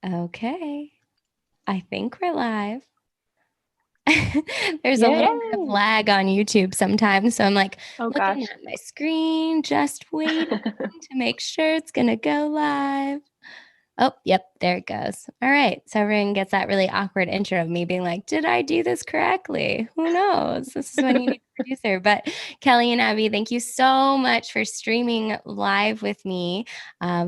Okay. I think we're live. There's a Yay. little bit of lag on YouTube sometimes. So I'm like Oh looking gosh. at my screen, just waiting to make sure it's going to go live. Oh, yep, there it goes. All right. So everyone gets that really awkward intro of me being like, did I do this correctly? Who knows? This is when you need a producer. But Kellee and Abby, thank you so much for streaming live with me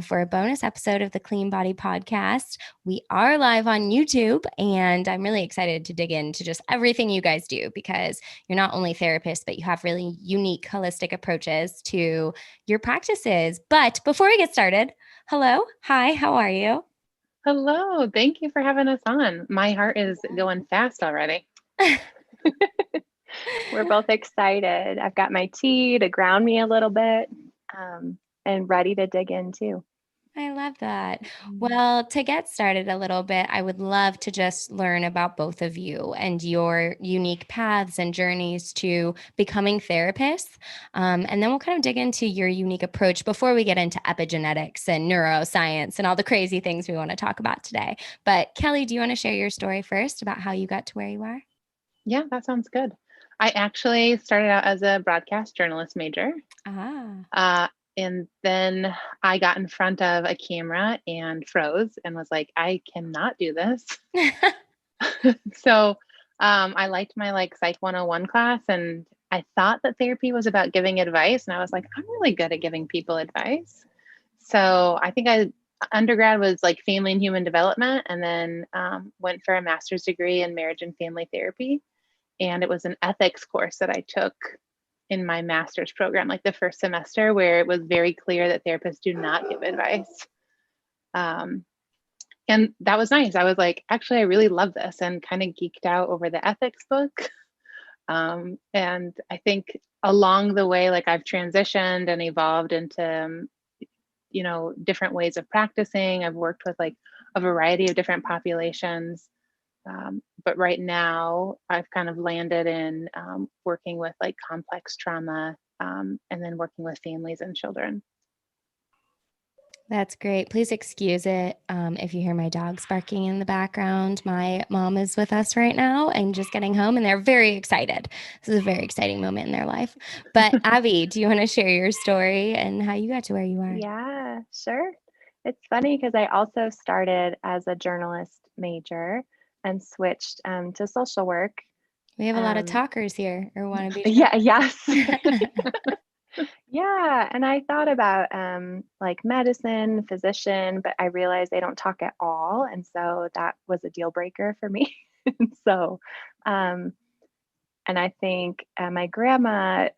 for a bonus episode of the Clean Body Podcast. We are live on YouTube, and I'm really excited to dig into just everything you guys do because you're not only therapists, but you have really unique, holistic approaches to your practices. But before we get started, hello. Hi, how are you? Hello. Thank you for having us on. My heart is going fast already. We're both excited. I've got my tea to ground me a little bit and ready to dig in too. I love that. Well, to get started a little bit, I would love to just learn about both of you and your unique paths and journeys to becoming therapists. And then we'll kind of dig into your unique approach before we get into epigenetics and neuroscience and all the crazy things we want to talk about today. But Kellee, do you want to share your story first about how you got to where you are? Yeah, that sounds good. I actually started out as a broadcast journalist major. Ah. And then I got in front of a camera and froze and was like, I cannot do this. So I liked my Psych 101 class, and I thought that therapy was about giving advice. And I was like, I'm really good at giving people advice. So I think undergrad was family and human development, and then went for a master's degree in marriage and family therapy. And it was an ethics course that I took in my master's program, the first semester, where it was very clear that therapists do not give advice. And that was nice. I was like, actually, I really love this, and kind of geeked out over the ethics book. And I think along the way, I've transitioned and evolved into, different ways of practicing. I've worked with a variety of different populations. But right now I've kind of landed in working with complex trauma, and then working with families and children. That's great. Please excuse it if you hear my dogs barking in the background. My mom is with us right now and just getting home, and they're very excited. This is a very exciting moment in their life. But Abby, do you want to share your story and how you got to where you are? Yeah, sure. It's funny because I also started as a journalist major and switched to social work. We have a lot of talkers here or want to be. Yeah, yes. Yeah, and I thought about medicine, physician, but I realized they don't talk at all, and so that was a deal breaker for me. So, um, and I think my grandma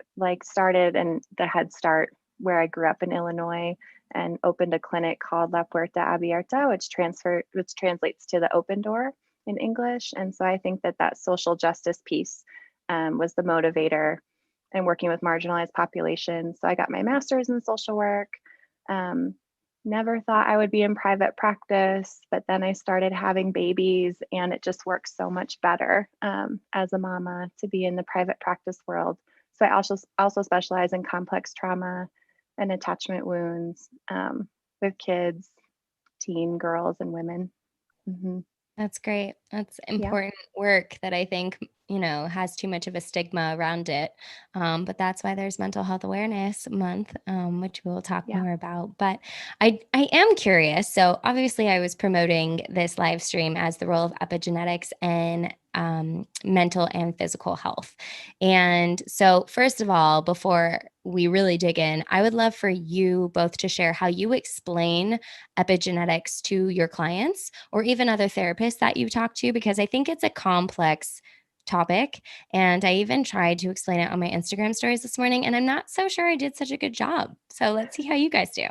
started in the Head Start where I grew up in Illinois and opened a clinic called La Puerta Abierta, which translates to the open door in English. And so I think that social justice piece was the motivator and working with marginalized populations. So I got my master's in social work. Never thought I would be in private practice, but then I started having babies, and it just works so much better as a mama to be in the private practice world. So I also specialize in complex trauma and attachment wounds with kids, teen girls, and women. Mm-hmm. That's great. That's Yeah. important work that I think, has too much of a stigma around it. But that's why there's Mental Health Awareness Month, which we'll talk Yeah. more about. But I am curious. So obviously I was promoting this live stream as the role of epigenetics and mental and physical health. And so, first of all, before we really dig in, I would love for you both to share how you explain epigenetics to your clients or even other therapists that you talk to, because I think it's a complex topic. And I even tried to explain it on my Instagram stories this morning, and I'm not so sure I did such a good job. So let's see how you guys do.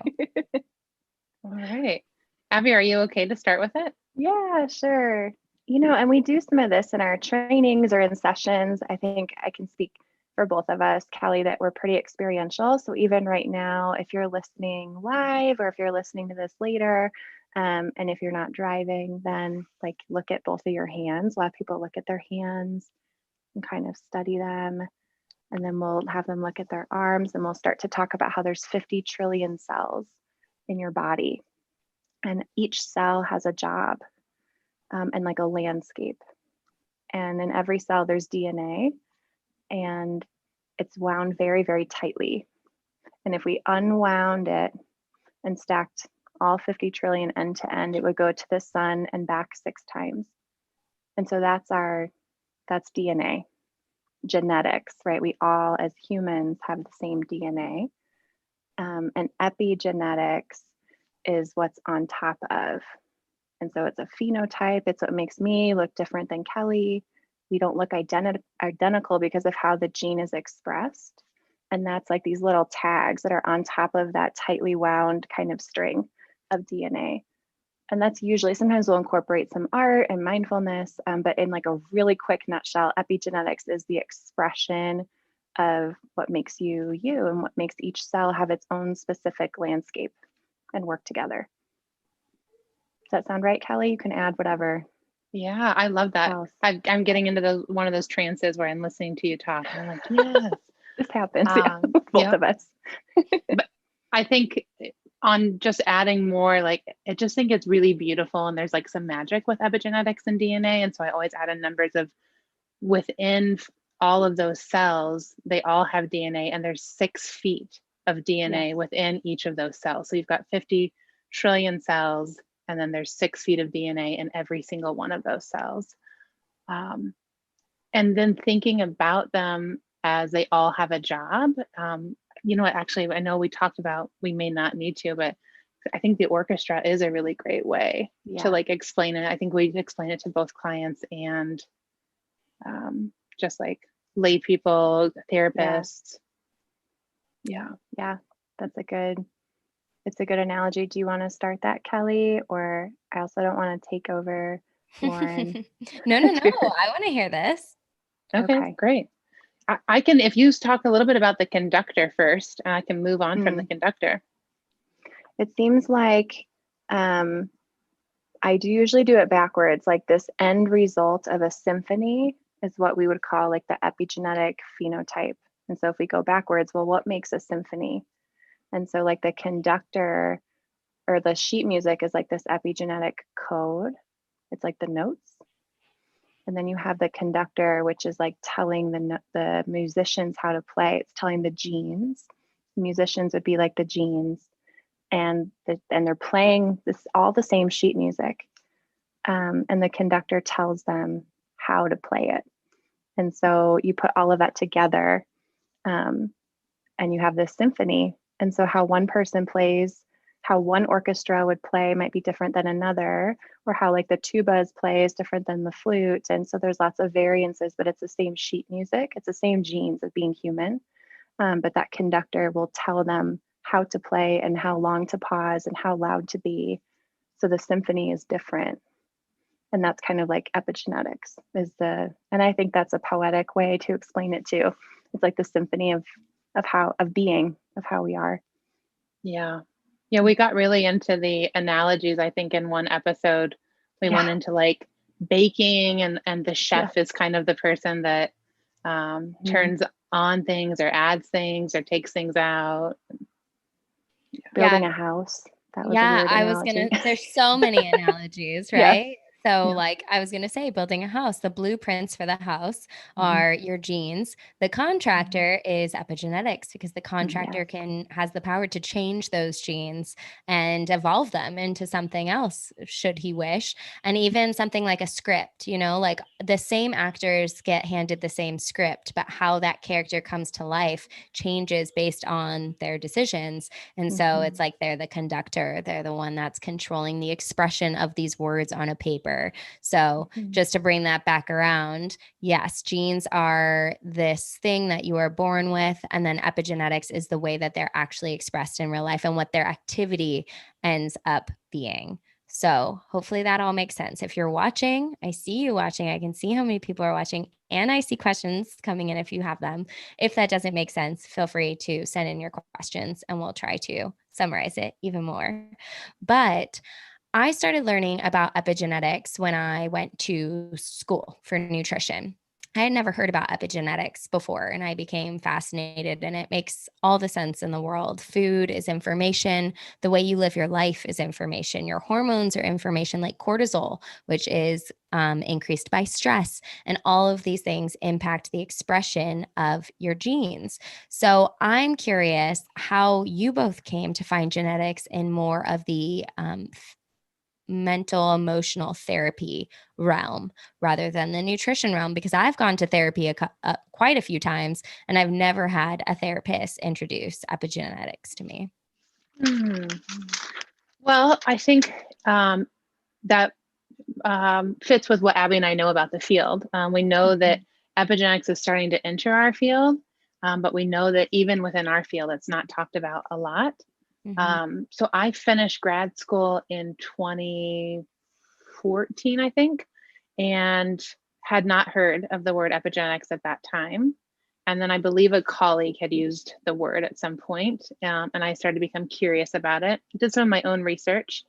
All right. Abby, are you okay to start with it? Yeah, sure. And we do some of this in our trainings or in sessions. I think I can speak for both of us, Kellee, that we're pretty experiential. So even right now, if you're listening live or if you're listening to this later, and if you're not driving, then look at both of your hands. A lot of people look at their hands and kind of study them. And then we'll have them look at their arms, and we'll start to talk about how there's 50 trillion cells in your body. And each cell has a job and like a landscape. And in every cell, there's DNA, and it's wound very, very tightly. And if we unwound it and stacked all 50 trillion end to end, it would go to the sun and back 6 times. And so that's DNA, genetics, right? We all, as humans, have the same DNA. And epigenetics is what's on top of. And so it's a phenotype. It's what makes me look different than Kellee. We don't look identical because of how the gene is expressed. And that's like these little tags that are on top of that tightly wound kind of string of DNA. And that's usually, sometimes we'll incorporate some art and mindfulness, but in like a really quick nutshell, epigenetics is the expression of what makes you you and what makes each cell have its own specific landscape and work together. Does that sound right, Kellee? You can add whatever. Yeah, I love that. else. I'm getting into one of those trances where I'm listening to you talk. And I'm like, yes. This happens, both of us. But I think on just adding more, like, I just think it's really beautiful. And there's like some magic with epigenetics and DNA. And so I always add in numbers of within all of those cells, they all have DNA, and there's 6 feet of DNA within each of those cells. So you've got 50 trillion cells, and then there's 6 feet of DNA in every single one of those cells. And then thinking about them as they all have a job. You know what, actually, I know we talked about, we may not need to, but I think the orchestra is a really great way to like explain it. I think we explain it to both clients and just like lay people, therapists. Yeah. It's a good analogy. Do you want to start that, Kellee? Or I also don't want to take over, Lauren. No. I want to hear this. Okay, great. I can, if you talk a little bit about the conductor first, I can move on from the conductor. It seems like I do usually do it backwards. Like this end result of a symphony is what we would call like the epigenetic phenotype. And so if we go backwards, well, what makes a symphony? And so like the conductor or the sheet music is like this epigenetic code. It's like the notes. And then you have the conductor, which is like telling the musicians how to play. It's telling the genes. Musicians would be like the genes, and they're playing this all the same sheet music, and the conductor tells them how to play it. And so you put all of that together, and you have this symphony. And so how one person plays, how one orchestra would play might be different than another, or how like the tubas play is different than the flute. And so there's lots of variances, but it's the same sheet music. It's the same genes of being human. But that conductor will tell them how to play and how long to pause and how loud to be. So the symphony is different. And that's kind of like epigenetics and I think that's a poetic way to explain it too. It's like the symphony of how we are. Yeah, we got really into the analogies. I think in one episode, we went into like baking, and the chef is kind of the person that turns on things or adds things or takes things out. Building a house. That was a weird analogy. There's so many analogies, right? So like I was going to say, building a house, the blueprints for the house are your genes. The contractor is epigenetics, because the contractor has the power to change those genes and evolve them into something else, should he wish. And even something like a script, like the same actors get handed the same script, but how that character comes to life changes based on their decisions. And so it's like they're the conductor. They're the one that's controlling the expression of these words on a paper. So just to bring that back around, yes, genes are this thing that you are born with. And then epigenetics is the way that they're actually expressed in real life and what their activity ends up being. So hopefully that all makes sense. If you're watching, I see you watching. I can see how many people are watching, and I see questions coming in if you have them. If that doesn't make sense, feel free to send in your questions and we'll try to summarize it even more. But I started learning about epigenetics when I went to school for nutrition. I had never heard about epigenetics before, and I became fascinated, and it makes all the sense in the world. Food is information. The way you live your life is information. Your hormones are information, like cortisol, which is increased by stress. And all of these things impact the expression of your genes. So I'm curious how you both came to find genetics in more of the mental emotional therapy realm rather than the nutrition realm, because I've gone to therapy quite a few times and I've never had a therapist introduce epigenetics to me. Hmm. Well, I think that fits with what Abby and I know about the field. We know that epigenetics is starting to enter our field, but we know that even within our field, it's not talked about a lot. So I finished grad school in 2014, I think, and had not heard of the word epigenetics at that time. And then I believe a colleague had used the word at some point, and I started to become curious about it. Did some of my own research.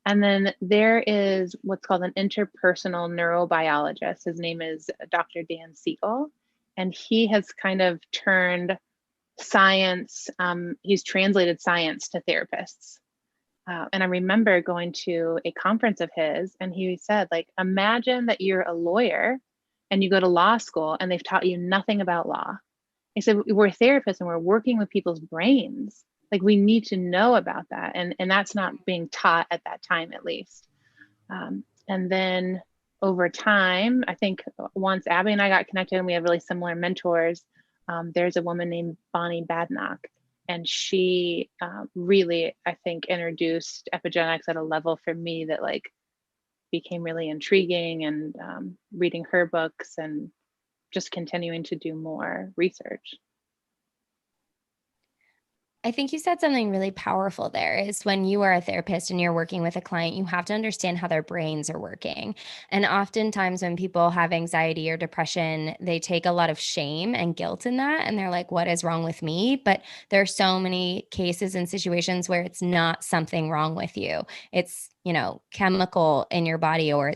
And then there is what's called an interpersonal neurobiologist. His name is Dr. Dan Siegel, and he has kind of turned science, he's translated science to therapists. And I remember going to a conference of his, and he said, like, imagine that you're a lawyer and you go to law school and they've taught you nothing about law. He said, we're therapists and we're working with people's brains. Like, we need to know about that. And that's not being taught at that time, at least. And then over time, I think once Abby and I got connected and we have really similar mentors, there's a woman named Bonnie Badnock. And she really, I think, introduced epigenetics at a level for me that like became really intriguing, and reading her books and just continuing to do more research. I think you said something really powerful there is when you are a therapist and you're working with a client, you have to understand how their brains are working. And oftentimes, when people have anxiety or depression, they take a lot of shame and guilt in that. And they're like, what is wrong with me? But there are so many cases and situations where it's not something wrong with you. It's, chemical in your body, or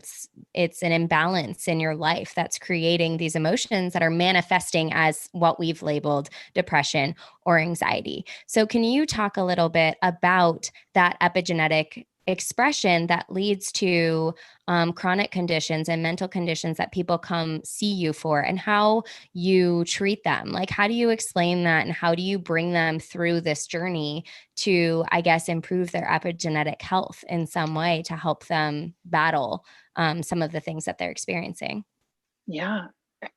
it's an imbalance in your life that's creating these emotions that are manifesting as what we've labeled depression or anxiety. So, can you talk a little bit about that epigenetic expression that leads to chronic conditions and mental conditions that people come see you for, and how you treat them? Like, how do you explain that, and how do you bring them through this journey to, I guess, improve their epigenetic health in some way to help them battle some of the things that they're experiencing? Yeah.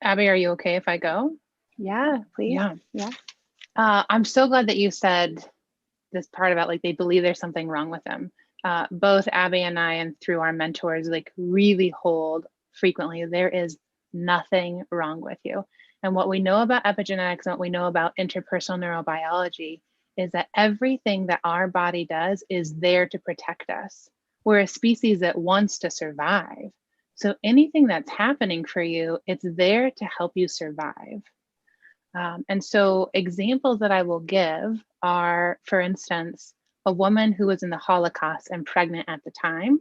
Abby, are you okay if I go? Yeah, please. Yeah. Yeah. I'm so glad that you said this part about like they believe there's something wrong with them. Both Abby and I, and through our mentors, like really hold frequently, there is nothing wrong with you. And what we know about epigenetics and what we know about interpersonal neurobiology is that everything that our body does is there to protect us. We're a species that wants to survive. So anything that's happening for you, it's there to help you survive. And so examples that I will give are, for instance, a woman who was in the Holocaust and pregnant at the time.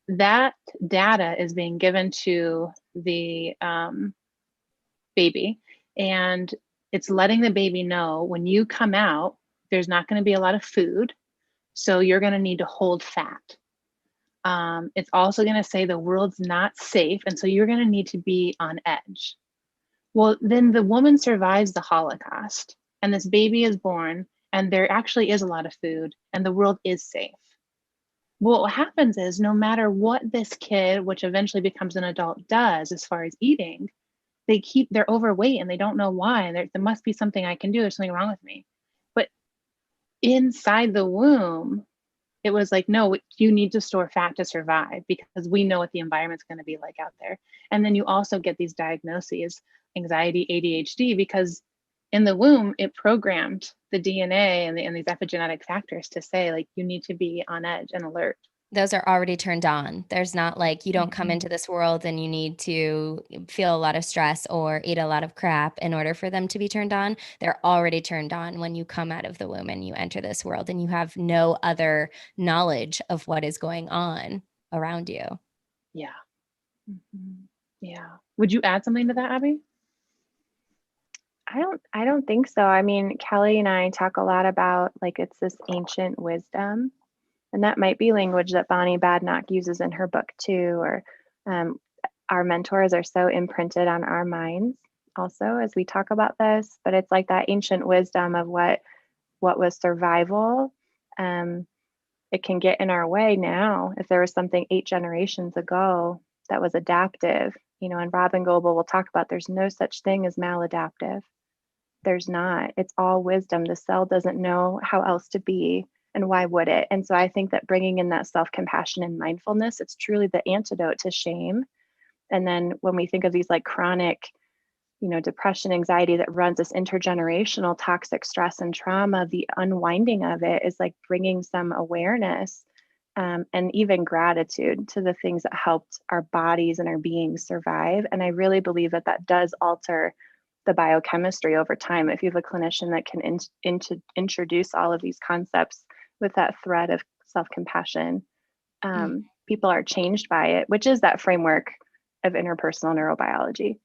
That data is being given to the baby, and it's letting the baby know when you come out, there's not going to be a lot of food, so you're going to need to hold fat. It's also going to say the world's not safe, and so you're going to need to be on edge. Well, then the woman survives the Holocaust, and this baby is born, and there actually is a lot of food, and the world is safe. Well, what happens is no matter what this kid, which eventually becomes an adult, does as far as eating, they're overweight and they don't know why. And there must be something I can do. There's something wrong with me. But inside the womb, it was like, no, you need to store fat to survive, because we know what the environment's going to be like out there. And then you also get these diagnoses, anxiety, ADHD, because in the womb, it programmed the DNA and these epigenetic factors to say, like, you need to be on edge and alert. Those are already turned on. There's not like you don't come into this world and you need to feel a lot of stress or eat a lot of crap in order for them to be turned on. They're already turned on when you come out of the womb and you enter this world, and you have no other knowledge of what is going on around you. Yeah. Mm-hmm. Yeah. Would you add something to that, Abby? I don't think so. I mean, Kellee and I talk a lot about like it's this ancient wisdom, and that might be language that Bonnie Badnock uses in her book too, or um, our mentors are so imprinted on our minds also as we talk about this, but it's like that ancient wisdom of what was survival. Um, it can get in our way now. If there was something 8 generations ago that was adaptive, and Robin Goebel will talk about there's no such thing as maladaptive. There's not. It's all wisdom. The cell doesn't know how else to be, and why would it? And so I think that bringing in that self-compassion and mindfulness, it's truly the antidote to shame. And then when we think of these like chronic, depression, anxiety that runs this intergenerational toxic stress and trauma, the unwinding of it is like bringing some awareness, and even gratitude to the things that helped our bodies and our beings survive. And I really believe that that does alter the biochemistry over time. If you have a clinician that can introduce all of these concepts with that thread of self-compassion, people are changed by it, which is that framework of interpersonal neurobiology.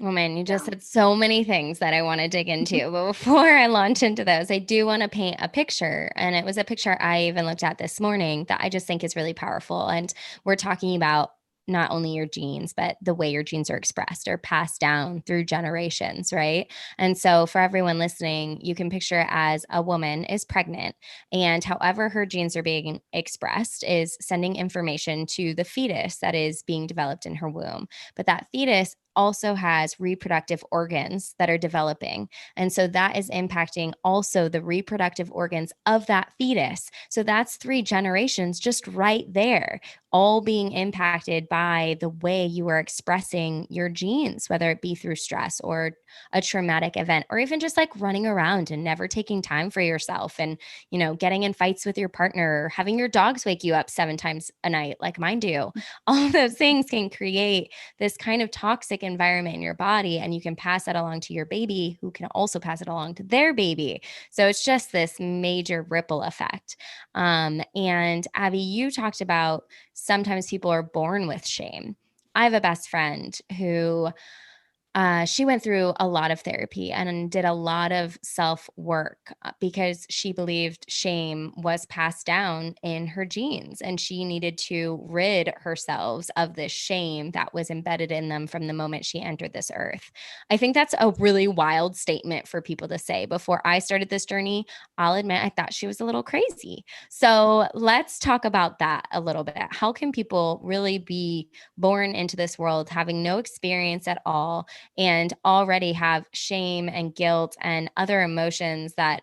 Oh man, you just said so many things that I want to dig into. But before I launch into those, I do want to paint a picture. And it was a picture I even looked at this morning that I just think is really powerful. And we're talking about not only your genes, but the way your genes are expressed or passed down through generations, right? And so for everyone listening, you can picture it as a woman is pregnant, and however her genes are being expressed is sending information to the fetus that is being developed in her womb. But that fetus also has reproductive organs that are developing. And so that is impacting also the reproductive organs of that fetus. So that's 3 generations just right there, all being impacted by the way you are expressing your genes, whether it be through stress or a traumatic event, or even just like running around and never taking time for yourself and, getting in fights with your partner, or having your dogs wake you up 7 times a night, like mine do. All of those things can create this kind of toxic environment in your body, and you can pass that along to your baby, who can also pass it along to their baby. So it's just this major ripple effect. And Abby, you talked about sometimes people are born with shame. I have a best friend who she went through a lot of therapy and did a lot of self work because she believed shame was passed down in her genes, and she needed to rid herself of this shame that was embedded in them from the moment she entered this earth. I think that's a really wild statement for people to say. Before I started this journey, I'll admit I thought she was a little crazy. So let's talk about that a little bit. How can people really be born into this world having no experience at all and already have shame and guilt and other emotions that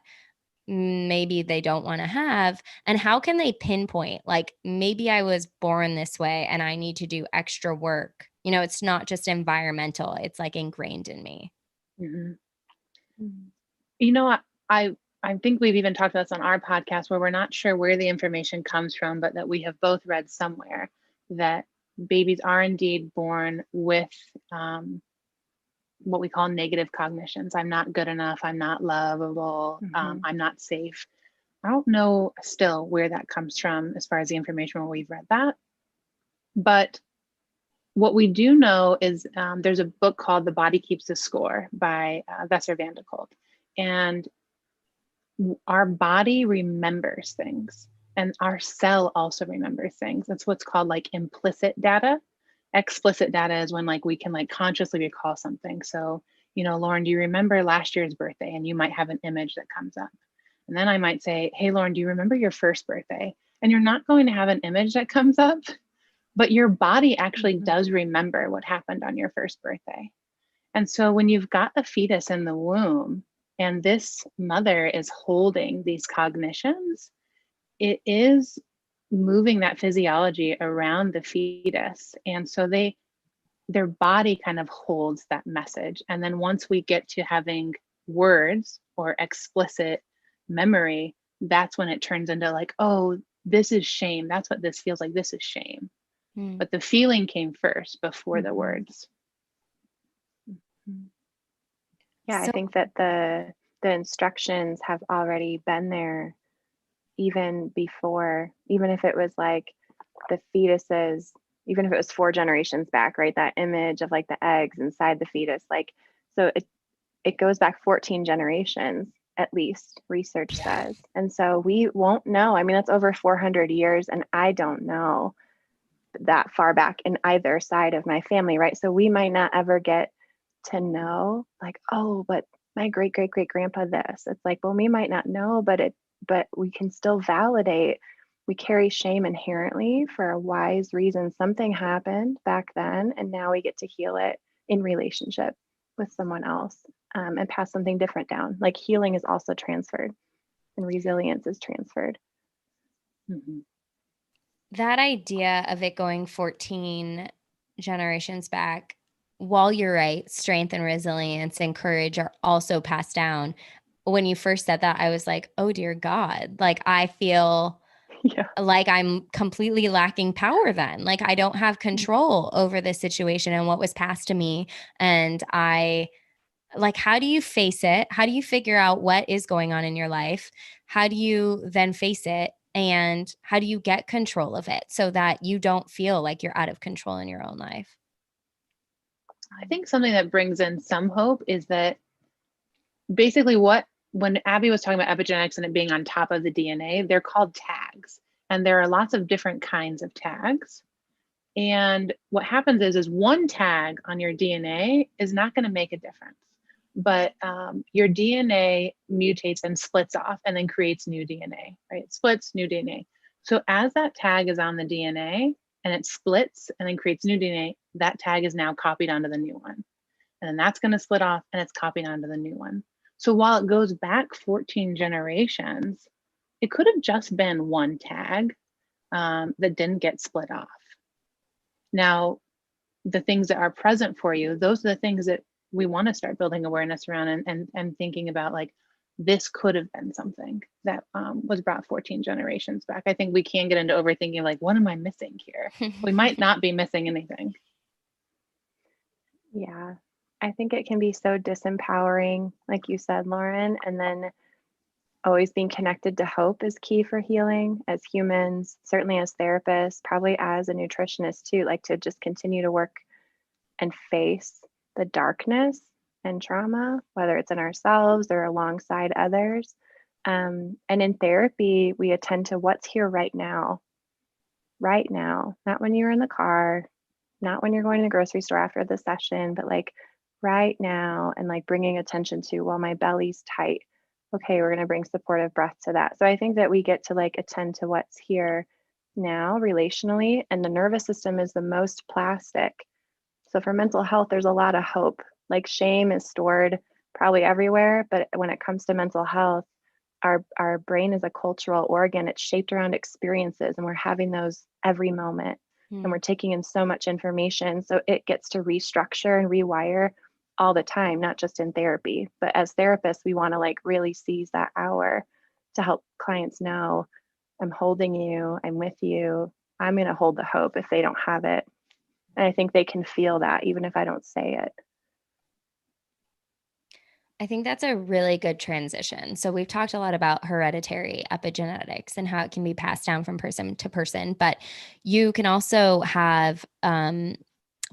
maybe they don't want to have? And how can they pinpoint, like, maybe I was born this way and I need to do extra work? It's not just environmental, it's like ingrained in me. Mm-hmm. Mm-hmm. You know, I think we've even talked about this on our podcast where we're not sure where the information comes from, but that we have both read somewhere that babies are indeed born with what we call negative cognitions. I'm not good enough. I'm not lovable. I'm not safe. I don't know still where that comes from as far as the information where we've read that. But what we do know is there's a book called The Body Keeps the Score by Vesser van de Kolk. And our body remembers things, and our cell also remembers things. That's what's called like implicit data. Explicit data is when like we can like consciously recall something. So, Lauren, do you remember last year's birthday? And you might have an image that comes up. And then I might say, hey, Lauren, do you remember your first birthday? And you're not going to have an image that comes up, but your body actually does remember what happened on your first birthday. And so when you've got the fetus in the womb and this mother is holding these cognitions, it is moving that physiology around the fetus. And so their body kind of holds that message. And then once we get to having words or explicit memory, that's when it turns into like, oh, this is shame. That's what this feels like. This is shame. But the feeling came first before the words. Yeah, I think that the instructions have already been there even before, even if it was like the fetus's even if it was 4 generations back, right? That image of like the eggs inside the fetus, like, so it goes back 14 generations at least, research says. And so we won't know. I mean, that's over 400 years, and I don't know that far back in either side of my family, right? So we might not ever get to know, like, oh, but my great great great grandpa this. It's like, well, we might not know, but we can still validate. We carry shame inherently for a wise reason. Something happened back then, and now we get to heal it in relationship with someone else, and pass something different down. Like healing is also transferred, and resilience is transferred. Mm-hmm. That idea of it going 14 generations back, while you're right, strength and resilience and courage are also passed down. When you first said that, I was like, oh dear God, like I feel Yeah. like I'm completely lacking power then. Like I don't have control over this situation and what was passed to me. And how do you face it? How do you figure out what is going on in your life? How do you then face it? And how do you get control of it so that you don't feel like you're out of control in your own life? I think something that brings in some hope is that basically when Abby was talking about epigenetics and it being on top of the DNA, they're called tags. And there are lots of different kinds of tags. And what happens is one tag on your DNA is not going to make a difference. But your DNA mutates and splits off and then creates new DNA, right? It splits, new DNA. So as that tag is on the DNA and it splits and then creates new DNA, that tag is now copied onto the new one. And then that's going to split off and it's copied onto the new one. So while it goes back 14 generations, it could have just been one tag that didn't get split off. Now, the things that are present for you, those are the things that we want to start building awareness around and thinking about, like, this could have been something that was brought 14 generations back. I think we can get into overthinking, like, what am I missing here? We might not be missing anything. Yeah, I think it can be so disempowering, like you said, Lauren, and then always being connected to hope is key for healing as humans, certainly as therapists, probably as a nutritionist too, like to just continue to work and face the darkness and trauma, whether it's in ourselves or alongside others. And in therapy, we attend to what's here right now, not when you're in the car, not when you're going to the grocery store after the session, but like right now, and like bringing attention to, well, my belly's tight. Okay, we're going to bring supportive breath to that. So I think that we get to like attend to what's here now relationally, and the nervous system is the most plastic. So for mental health, there's a lot of hope. Like shame is stored probably everywhere, but when it comes to mental health, our brain is a cultural organ. It's shaped around experiences, and we're having those every moment. And we're taking in so much information. So it gets to restructure and rewire all the time, not just in therapy. But as therapists, we want to like really seize that hour to help clients know, I'm holding you, I'm with you, I'm going to hold the hope if they don't have it. And I think they can feel that even if I don't say it. I think that's a really good transition. So we've talked a lot about hereditary epigenetics and how it can be passed down from person to person, but you can also have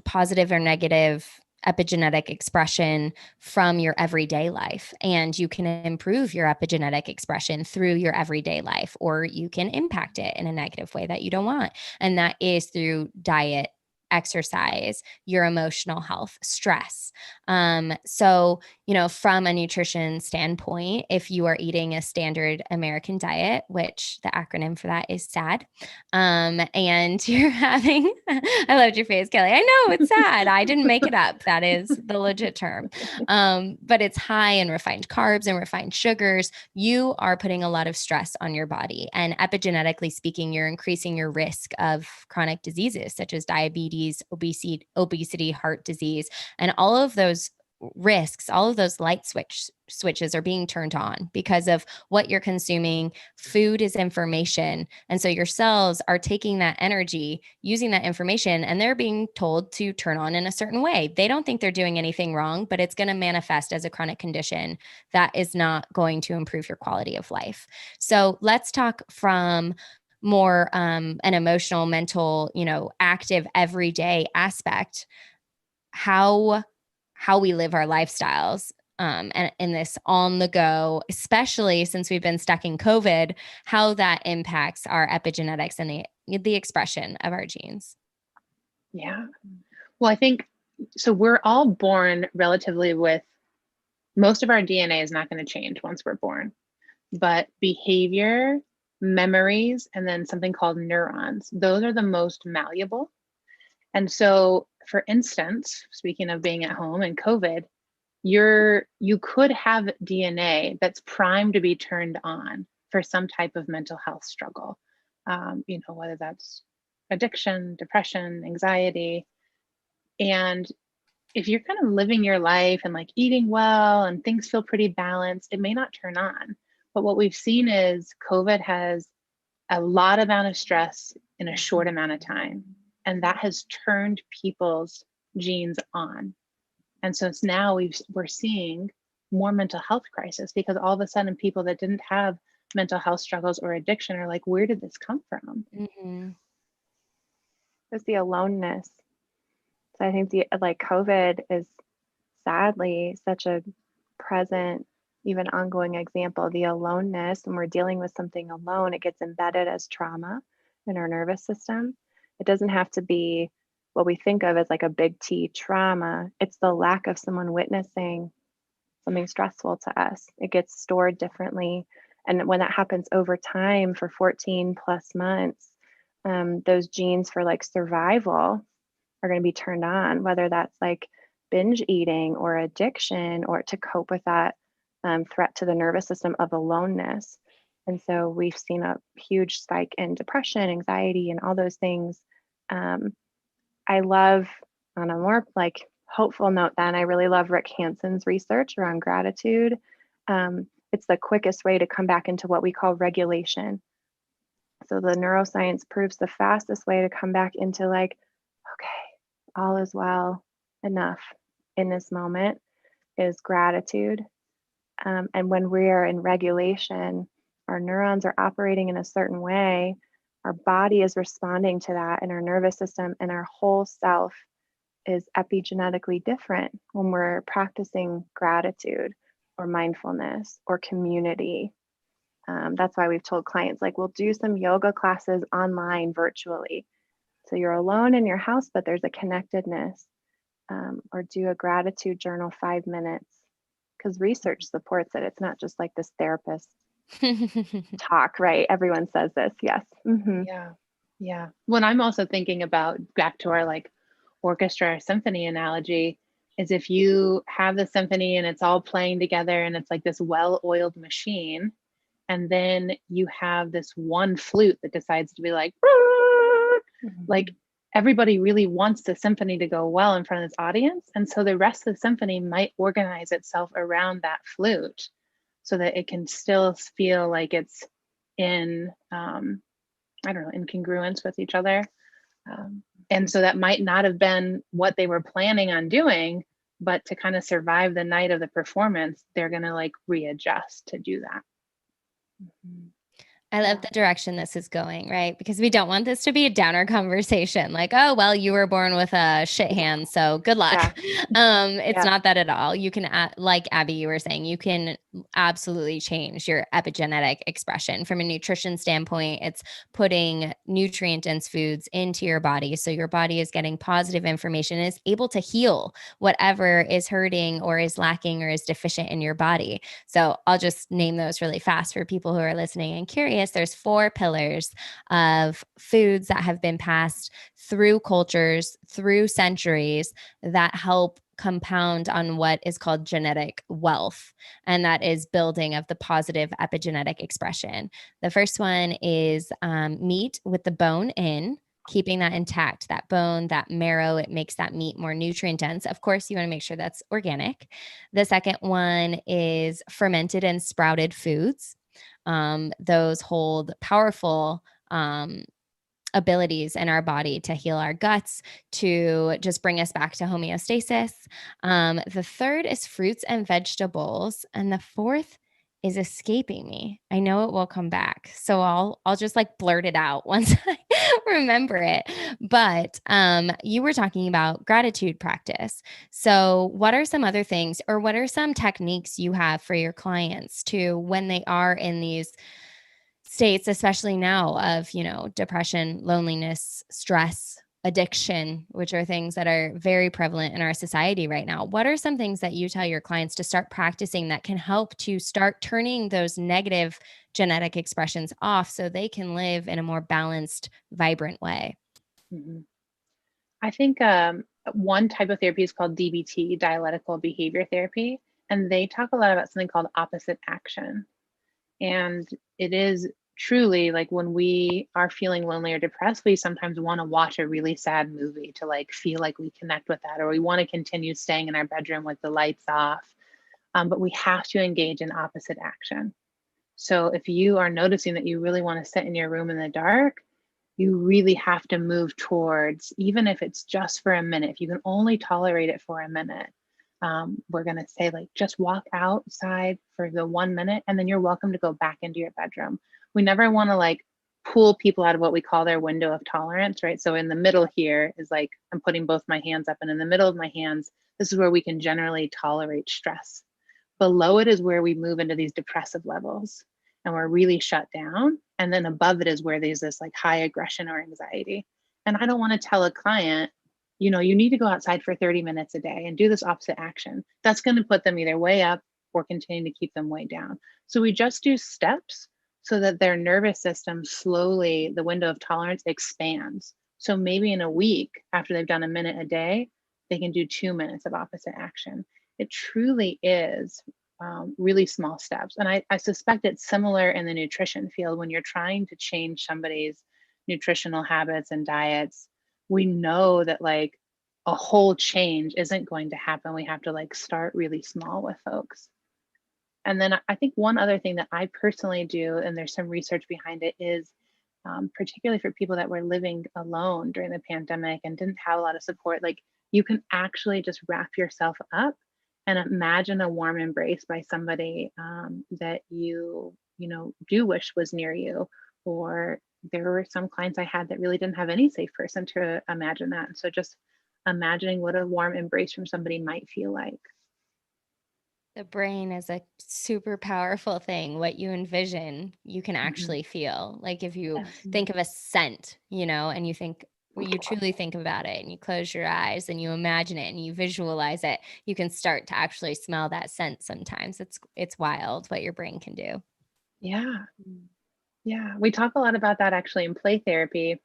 positive or negative epigenetic expression from your everyday life. And you can improve your epigenetic expression through your everyday life, or you can impact it in a negative way that you don't want. And that is through diet, exercise, your emotional health, stress. So, from a nutrition standpoint, if you are eating a standard American diet, which the acronym for that is SAD, and you're having, I loved your face, Kelly. I know it's sad. I didn't make it up. That is the legit term. But it's high in refined carbs and refined sugars. You are putting a lot of stress on your body. And epigenetically speaking, you're increasing your risk of chronic diseases such as diabetes, obesity, heart disease, and all of those risks, all of those light switches are being turned on because of what you're consuming. Food is information. And so your cells are taking that energy, using that information, and they're being told to turn on in a certain way. They don't think they're doing anything wrong, but it's going to manifest as a chronic condition that is not going to improve your quality of life. So let's talk from more an emotional, mental, active everyday aspect, how we live our lifestyles, and in this on the go, especially since we've been stuck in COVID, how that impacts our epigenetics and the expression of our genes. Yeah. Well, I think so. We're all born relatively with most of our DNA is not going to change once we're born, but behavior, memories, and then something called neurons, those are the most malleable. And so, for instance, speaking of being at home and COVID, you could have DNA that's primed to be turned on for some type of mental health struggle. Whether that's addiction, depression, anxiety. And if you're kind of living your life and like eating well and things feel pretty balanced, it may not turn on. But what we've seen is COVID has a lot amount of stress in a short amount of time. And that has turned people's genes on. And so it's now we're seeing more mental health crisis, because all of a sudden people that didn't have mental health struggles or addiction are like, where did this come from? Mm-hmm. It's the aloneness. So I think COVID is sadly such a present, even ongoing example of the aloneness. When we're dealing with something alone, it gets embedded as trauma in our nervous system. It doesn't have to be what we think of as like a big T trauma. It's the lack of someone witnessing something stressful to us. It gets stored differently. And when that happens over time for 14 plus months, those genes for like survival are going to be turned on, whether that's like binge eating or addiction, or to cope with that threat to the nervous system of aloneness. And so we've seen a huge spike in depression, anxiety, and all those things. I love, on a more like hopeful note, then I really love Rick Hanson's research around gratitude. It's the quickest way to come back into what we call regulation. So the neuroscience proves the fastest way to come back into like, okay, all is well, enough in this moment is gratitude. And when we're in regulation, our neurons are operating in a certain way, our body is responding to that, and our nervous system and our whole self is epigenetically different when we're practicing gratitude or mindfulness or community. That's why we've told clients, like, we'll do some yoga classes online virtually. So you're alone in your house, but there's a connectedness. Or do a gratitude journal 5 minutes, because research supports it. It's not just like this therapist talk, right? Everyone says this. Yes. Mm-hmm. Yeah. When I'm also thinking about back to our like orchestra or symphony analogy, is if you have the symphony and it's all playing together and it's like this well-oiled machine, and then you have this one flute that decides to be like, mm-hmm. Like everybody really wants the symphony to go well in front of this audience. And so the rest of the symphony might organize itself around that flute so that it can still feel like it's in, in congruence with each other. And so that might not have been what they were planning on doing, but to kind of survive the night of the performance, they're going to like readjust to do that. Mm-hmm. I love the direction this is going, right? Because we don't want this to be a downer conversation. Like, oh, well, you were born with a shit hand, so good luck. Yeah. It's not that at all. You can, like Abby, you were saying, you can absolutely change your epigenetic expression. From a nutrition standpoint, it's putting nutrient-dense foods into your body. So your body is getting positive information and is able to heal whatever is hurting or is lacking or is deficient in your body. So I'll just name those really fast for people who are listening and curious. There's 4 pillars of foods that have been passed through cultures, through centuries, that help compound on what is called genetic wealth. And that is building of the positive epigenetic expression. The first one is meat with the bone in. Keeping that intact, that bone, that marrow, it makes that meat more nutrient dense. Of course, you want to make sure that's organic. The second one is fermented and sprouted foods. Those hold powerful abilities in our body to heal our guts, to just bring us back to homeostasis. The third is fruits and vegetables. And the fourth is escaping me. I know it will come back. So I'll just like blurt it out once I remember it. But you were talking about gratitude practice. So what are some other things, or what are some techniques you have for your clients to, when they are in these states, especially now, of, depression, loneliness, stress, addiction, which are things that are very prevalent in our society right now? What are some things that you tell your clients to start practicing that can help to start turning those negative genetic expressions off so they can live in a more balanced, vibrant way? Mhm. I think one type of therapy is called DBT, dialectical behavior therapy, and they talk a lot about something called opposite action. And it is truly like when we are feeling lonely or depressed, we sometimes want to watch a really sad movie to like feel like we connect with that, or we want to continue staying in our bedroom with the lights off. But we have to engage in opposite action. So if you are noticing that you really want to sit in your room in the dark, you really have to move towards, even if it's just for a minute, if you can only tolerate it for a minute, we're going to say, like, just walk outside for the 1 minute, and then you're welcome to go back into your bedroom. We never want to like pull people out of what we call their window of tolerance, right? So in the middle here is like, I'm putting both my hands up, and in the middle of my hands, this is where we can generally tolerate stress. Below it is where we move into these depressive levels and we're really shut down. And then above it is where there's this like high aggression or anxiety. And I don't want to tell a client, you need to go outside for 30 minutes a day and do this opposite action. That's going to put them either way up or continue to keep them way down. So we just do steps so that their nervous system slowly, the window of tolerance expands. So maybe in a week, after they've done a minute a day, they can do 2 minutes of opposite action. It truly is really small steps. And I suspect it's similar in the nutrition field. When you're trying to change somebody's nutritional habits and diets, we know that like a whole change isn't going to happen. We have to like start really small with folks. And then I think one other thing that I personally do, and there's some research behind it, is particularly for people that were living alone during the pandemic and didn't have a lot of support, like you can actually just wrap yourself up and imagine a warm embrace by somebody that you do wish was near you. Or there were some clients I had that really didn't have any safe person to imagine that. And so just imagining what a warm embrace from somebody might feel like. The brain is a super powerful thing. What you envision, you can Mhm. actually feel. Like if you Yes. think of a scent, and you think, well, you truly think about it and you close your eyes and you imagine it and you visualize it, you can start to actually smell that scent sometimes. It's wild what your brain can do. Yeah. Yeah. We talk a lot about that actually in play therapy.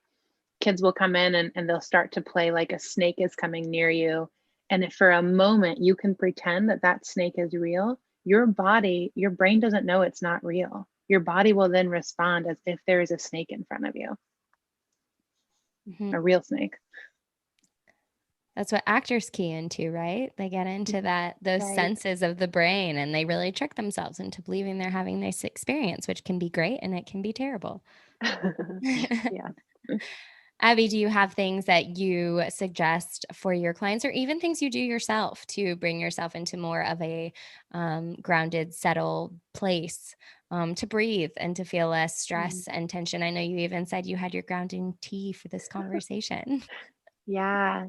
Kids will come in and they'll start to play like a snake is coming near you. And if for a moment you can pretend that that snake is real, your brain doesn't know it's not real. Your body will then respond as if there is a snake in front of you, Mhm. a real snake. That's what actors key into, right? They get into those Right. senses of the brain and they really trick themselves into believing they're having this experience, which can be great and it can be terrible. Yeah. Abby, do you have things that you suggest for your clients, or even things you do yourself to bring yourself into more of a grounded, settled place, to breathe and to feel less Mm. stress and tension? I know you even said you had your grounding tea for this conversation. Yeah.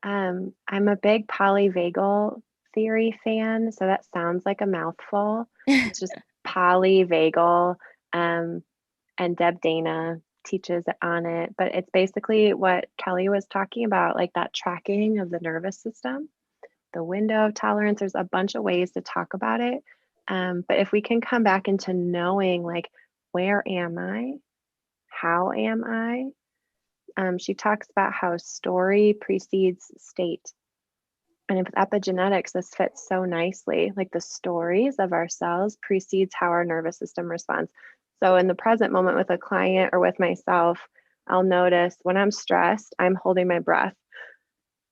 I'm a big polyvagal theory fan, so that sounds like a mouthful. It's just polyvagal, um, and Deb Dana teaches on it, but it's basically what Kellee was talking about, like that tracking of the nervous system, the window of tolerance. There's a bunch of ways to talk about it. But if we can come back into knowing, like, where am I? How am I? She talks about how story precedes state. And with epigenetics, this fits so nicely. Like the stories of our cells precedes how our nervous system responds. So in the present moment with a client or with myself, I'll notice when I'm stressed, I'm holding my breath.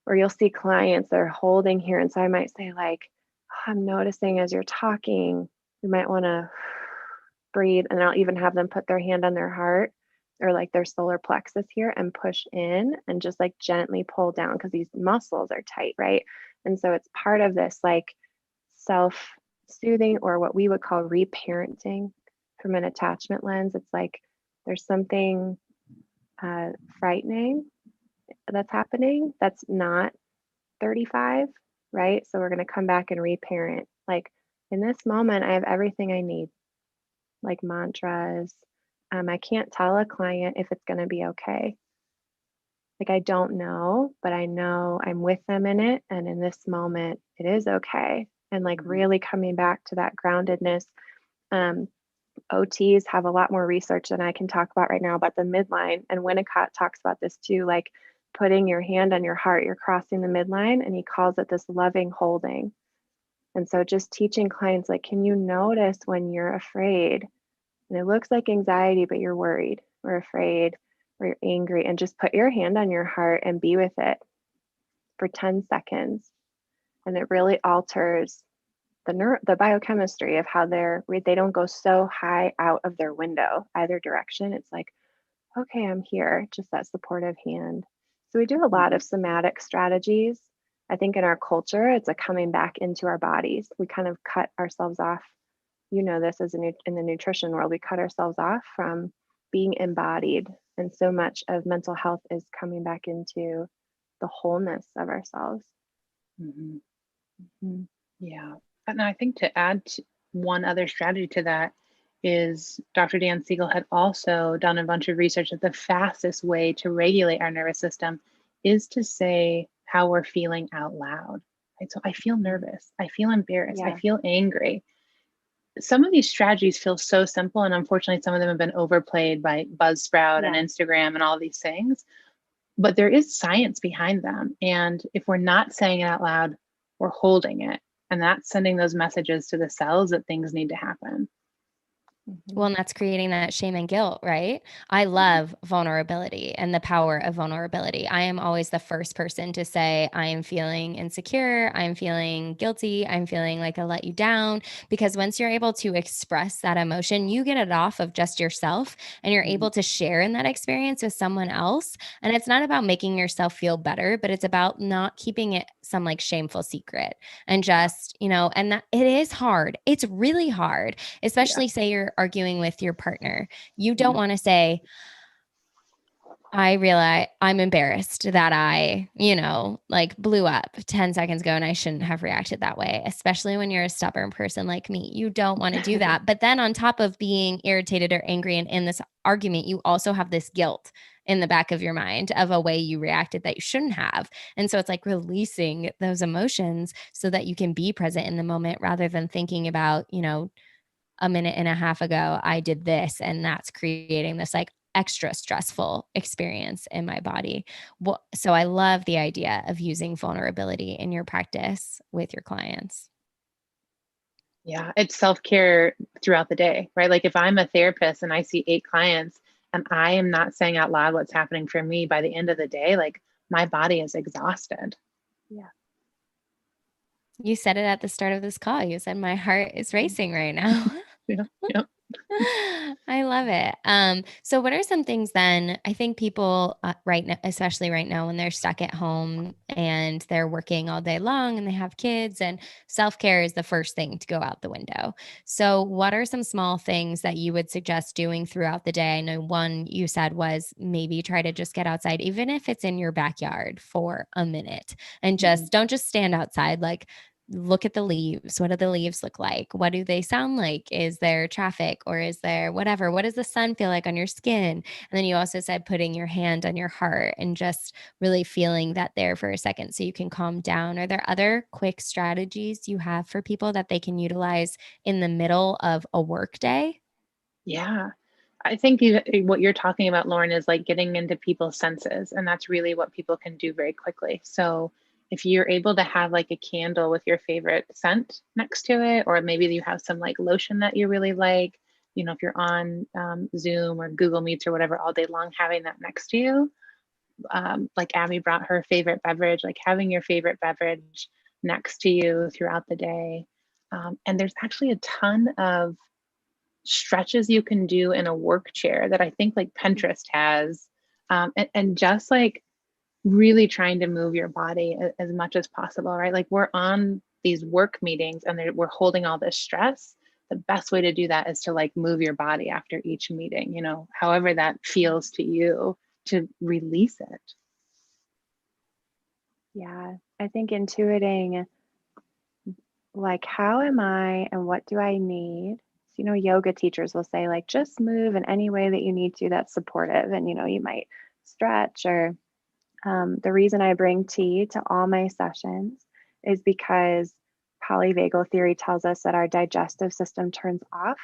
Or you'll see clients that are holding here. And so I might say, like, "Oh, I'm noticing as you're talking, you might want to breathe." And I'll even have them put their hand on their heart or like their solar plexus here and push in and just like gently pull down because these muscles are tight, right? And so it's part of this like self soothing, or what we would call reparenting from an attachment lens. It's like there's something frightening that's happening that's not 35, right? So we're going to come back and reparent. Like, in this moment, I have everything I need, like mantras. I can't tell a client if it's going to be okay. Like, I don't know, but I know I'm with them in it. And in this moment, it is okay. And like really coming back to that groundedness. OTs have a lot more research than I can talk about right now about the midline. And Winnicott talks about this too, like putting your hand on your heart, you're crossing the midline, and he calls it this loving holding. And so just teaching clients, like, can you notice when you're afraid? And it looks like anxiety, but you're worried or afraid or you're angry, and just put your hand on your heart and be with it for 10 seconds. And it really alters the biochemistry of how they don't go so high out of their window either direction. It's like, okay, I'm here, just that supportive hand. So we do a lot of somatic strategies. I think in our culture, it's a coming back into our bodies. We kind of cut ourselves off. You know, this is in the nutrition world, we cut ourselves off from being embodied. And so much of mental health is coming back into the wholeness of ourselves. Mm-hmm. Mm-hmm. Yeah. And I think to add one other strategy to that is Dr. Dan Siegel had also done a bunch of research that the fastest way to regulate our nervous system is to say how we're feeling out loud. Right? So I feel nervous. I feel embarrassed. I feel angry. Some of these strategies feel so simple, and unfortunately, some of them have been overplayed by Buzzsprout and Instagram and all these things. But there is science behind them. And if we're not saying it out loud, we're holding it. And that's sending those messages to the cells that things need to happen. Well, and that's creating that shame and guilt, right? I love vulnerability and the power of vulnerability. I am always the first person to say, I am feeling insecure. I'm feeling guilty. I'm feeling like I let you down. Because once you're able to express that emotion, you get it off of just yourself and you're able to share in that experience with someone else. And it's not about making yourself feel better, but it's about not keeping it some like shameful secret and just, and that it is hard. It's really hard, especially say you're arguing with your partner. You don't want to say, I realize I'm embarrassed that I, like blew up 10 seconds ago and I shouldn't have reacted that way, especially when you're a stubborn person like me. You don't want to do that. But then on top of being irritated or angry and in this argument, you also have this guilt in the back of your mind of a way you reacted that you shouldn't have. And so it's like releasing those emotions so that you can be present in the moment rather than thinking about, a minute and a half ago, I did this, and that's creating this like extra stressful experience in my body. So I love the idea of using vulnerability in your practice with your clients. Yeah, it's self-care throughout the day, right? Like if I'm a therapist and I see 8 clients and I am not saying out loud what's happening for me by the end of the day, like my body is exhausted. Yeah. You said it at the start of this call. You said my heart is racing right now. Yeah. I love it. So what are some things then, I think people right now, especially right now when they're stuck at home and they're working all day long and they have kids, and self-care is the first thing to go out the window. So what are some small things that you would suggest doing throughout the day? I know one you said was maybe try to just get outside, even if it's in your backyard for a minute, and just don't just stand outside, like look at the leaves. What do the leaves look like? What do they sound like? Is there traffic or is there whatever? What does the sun feel like on your skin? And then you also said putting your hand on your heart and just really feeling that there for a second so you can calm down. Are there other quick strategies you have for people that they can utilize in the middle of a work day? Yeah. I think what you're talking about, Lauren, is like getting into people's senses. And that's really what people can do very quickly. So if you're able to have like a candle with your favorite scent next to it, or maybe you have some like lotion that you really like, if you're on Zoom or Google Meets or whatever all day long, having that next to you, like Abby brought her favorite beverage, like having your favorite beverage next to you throughout the day. And there's actually a ton of stretches you can do in a work chair that I think like Pinterest has, and just like really trying to move your body as much as possible, right? Like we're on these work meetings and we're holding all this stress, the best way to do that is to like move your body after each meeting, however that feels to you, to release it. Yeah, I think intuiting, like, how am I and what do I need? So, yoga teachers will say, like, just move in any way that you need to that's supportive. And, you might stretch or the reason I bring tea to all my sessions is because polyvagal theory tells us that our digestive system turns off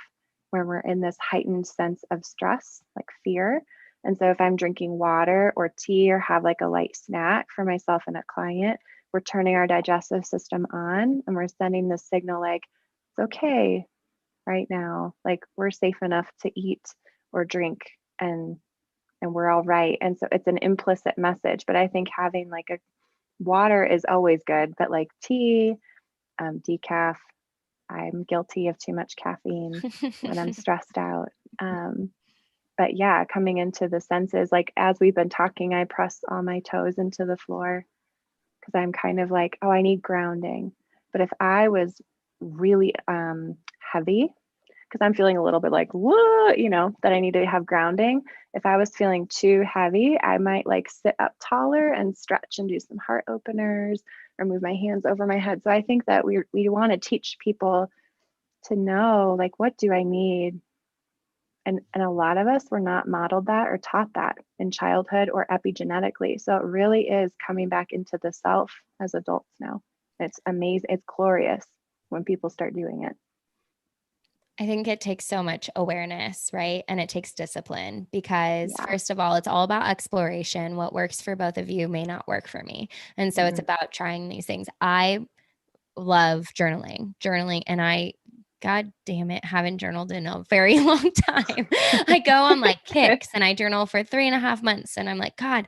when we're in this heightened sense of stress, like fear. And so if I'm drinking water or tea or have like a light snack for myself and a client, we're turning our digestive system on and we're sending the signal like, it's okay right now. Like we're safe enough to eat or drink and we're all right. And so it's an implicit message, but I think having like a water is always good, but like tea, decaf, I'm guilty of too much caffeine when I'm stressed out. But yeah, coming into the senses, like as we've been talking, I press all my toes into the floor because I'm kind of like, oh, I need grounding. But if I was really heavy, because I'm feeling a little bit like, whoa, that I need to have grounding. If I was feeling too heavy, I might like sit up taller and stretch and do some heart openers or move my hands over my head. So I think that we want to teach people to know, like, what do I need? And a lot of us were not modeled that or taught that in childhood or epigenetically. So it really is coming back into the self as adults now. It's amazing. It's glorious when people start doing it. I think it takes so much awareness, right? And it takes discipline because, Yeah. first of all, it's all about exploration. What works for both of you may not work for me. And so it's about trying these things. I love journaling, and God damn it, haven't journaled in a very long time. I go on like kicks and I journal for 3.5 months and I'm like, God,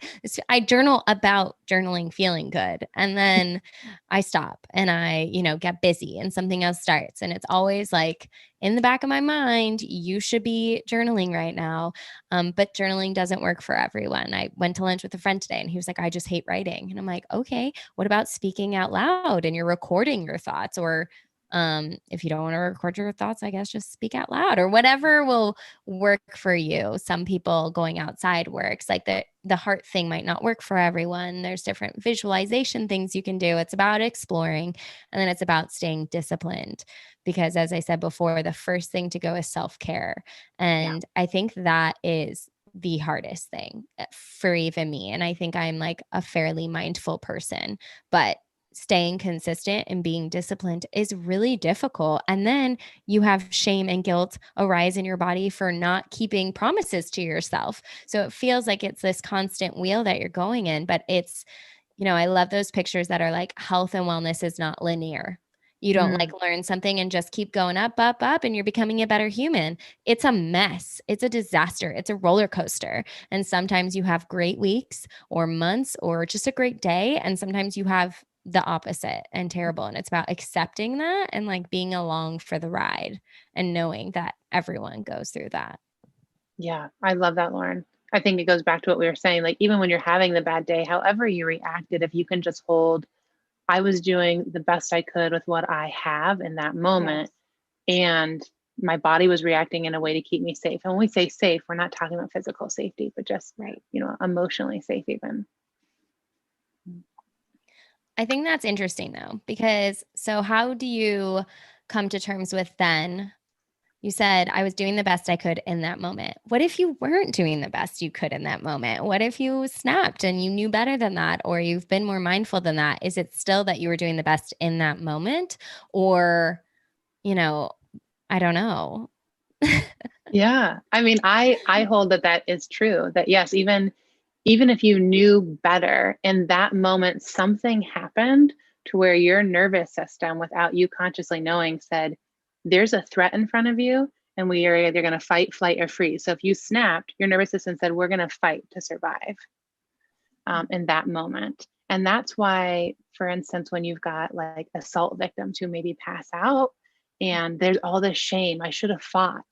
I journal about journaling, feeling good. And then I stop and I, get busy and something else starts. And it's always like in the back of my mind, you should be journaling right now. But journaling doesn't work for everyone. I went to lunch with a friend today and he was like, I just hate writing. And I'm like, okay, what about speaking out loud and you're recording your thoughts? Or if you don't want to record your thoughts, I guess just speak out loud or whatever will work for you. Some people going outside works. Like the heart thing might not work for everyone. There's different visualization things you can do. It's about exploring, and then it's about staying disciplined because, as I said before, the first thing to go is self-care. And I think that is the hardest thing for even me. And I think I'm like a fairly mindful person, but staying consistent and being disciplined is really difficult. And then you have shame and guilt arise in your body for not keeping promises to yourself. So it feels like it's this constant wheel that you're going in, but it's, I love those pictures that are like health and wellness is not linear. You don't like learn something and just keep going up, up, up, and you're becoming a better human. It's a mess. It's a disaster. It's a roller coaster. And sometimes you have great weeks or months or just a great day. And sometimes you have the opposite and terrible. And it's about accepting that and like being along for the ride and knowing that everyone goes through that. Yeah, I love that, Lauren. I think it goes back to what we were saying. Like, even when you're having the bad day, however you reacted, if you can just hold, I was doing the best I could with what I have in that moment. Yes. And my body was reacting in a way to keep me safe. And when we say safe, we're not talking about physical safety, but just, emotionally safe even. I think that's interesting though, because so how do you come to terms with then? You said I was doing the best I could in that moment. What if you weren't doing the best you could in that moment? What if you snapped and you knew better than that, or you've been more mindful than that? Is it still that you were doing the best in that moment? Or, I don't know. Yeah. I mean, I hold that is true, that yes, even if you knew better in that moment, something happened to where your nervous system, without you consciously knowing, said, there's a threat in front of you and we are either going to fight, flight, or freeze. So if you snapped, your nervous system said, we're going to fight to survive in that moment. And that's why, for instance, when you've got like assault victims who maybe pass out and there's all this shame, I should have fought.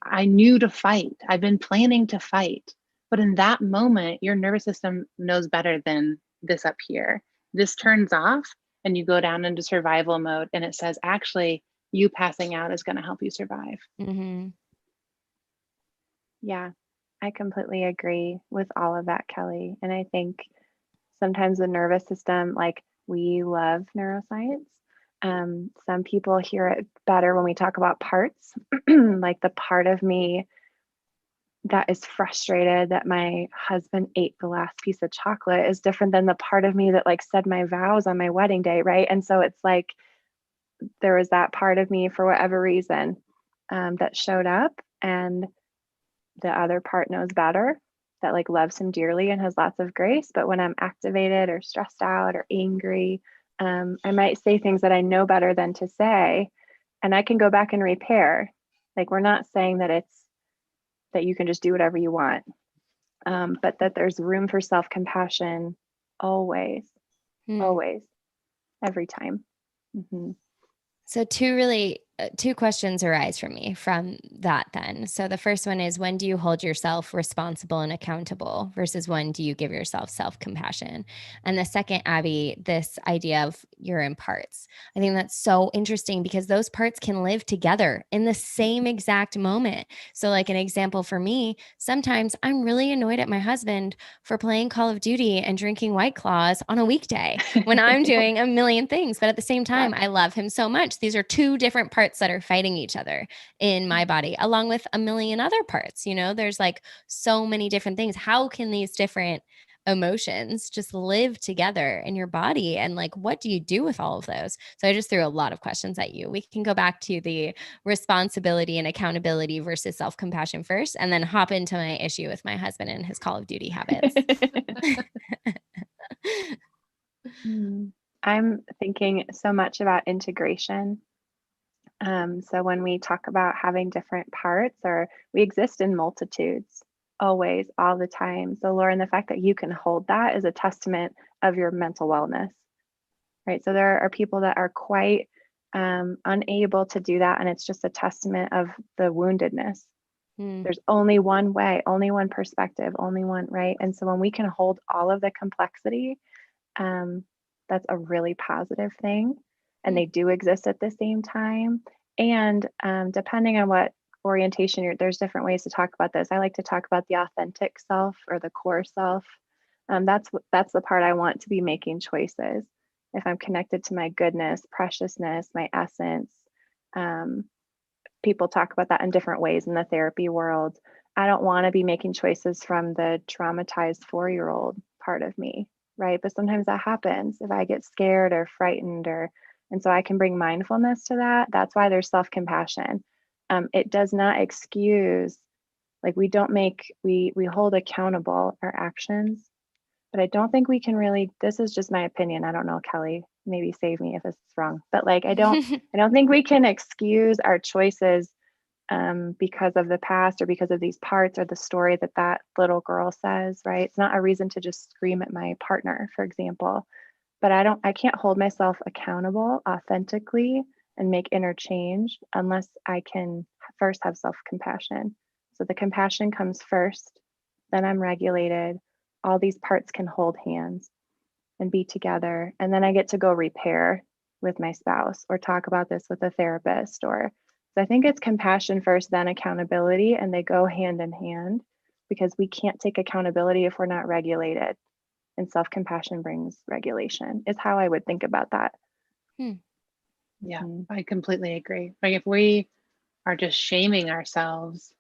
I knew to fight. I've been planning to fight. But in that moment, your nervous system knows better than this up here. This turns off and you go down into survival mode, and it says, actually, you passing out is going to help you survive. Mm-hmm. Yeah, I completely agree with all of that, Kellee. And I think sometimes the nervous system, like we love neuroscience. Some people hear it better when we talk about parts, like the part of me that is frustrated that my husband ate the last piece of chocolate is different than the part of me that like said my vows on my wedding day, right? And so it's like there was that part of me for whatever reason that showed up, and the other part knows better, that like loves him dearly and has lots of grace. But when I'm activated or stressed out or angry, I might say things that I know better than to say, and I can go back and repair. Like we're not saying that it's that you can just do whatever you want, but that there's room for self-compassion always, always, every time. Mm-hmm. So two questions arise for me from that then. So the first one is, when do you hold yourself responsible and accountable versus when do you give yourself self-compassion? And the second, Abby, this idea of you're in parts. I think that's so interesting because those parts can live together in the same exact moment. So like an example for me, sometimes I'm really annoyed at my husband for playing Call of Duty and drinking White Claws on a weekday when I'm doing a million things. But at the same time, I love him so much. These are two different parts that are fighting each other in my body, along with a million other parts. You know, there's like so many different things. How can these different emotions just live together in your body? And like, what do you do with all of those? So I just threw a lot of questions at you. We can go back to the responsibility and accountability versus self-compassion first, and then hop into my issue with my husband and his Call of Duty habits. I'm thinking so much about integration. So when we talk about having different parts, or we exist in multitudes, always, all the time. So Lauren, the fact that you can hold that is a testament of your mental wellness, right? So there are people that are quite unable to do that, and it's just a testament of the woundedness. There's only one way, only one perspective, only one, right? And so when we can hold all of the complexity, that's a really positive thing. And they do exist at the same time. And depending on what orientation there's different ways to talk about this. I like to talk about the authentic self or the core self. That's the part I want to be making choices. If I'm connected to my goodness, preciousness, my essence, people talk about that in different ways in the therapy world. I don't want to be making choices from the traumatized 4-year-old part of me, right? But sometimes that happens if I get scared or frightened, and so I can bring mindfulness to that. That's why there's self-compassion. It does not excuse, like we hold accountable our actions, but I don't think we can really, this is just my opinion. I don't know, Kellee, maybe save me if this is wrong, but like, I don't think we can excuse our choices because of the past or because of these parts or the story that little girl says, right? It's not a reason to just scream at my partner, for example, but I can't hold myself accountable authentically and make inner change unless I can first have self-compassion. So the compassion comes first, then I'm regulated. All these parts can hold hands and be together. And then I get to go repair with my spouse or talk about this with a therapist. So I think it's compassion first, then accountability, and they go hand in hand because we can't take accountability if we're not regulated. And self-compassion brings regulation, is how I would think about that. Yeah, I completely agree. Like if we are just shaming ourselves,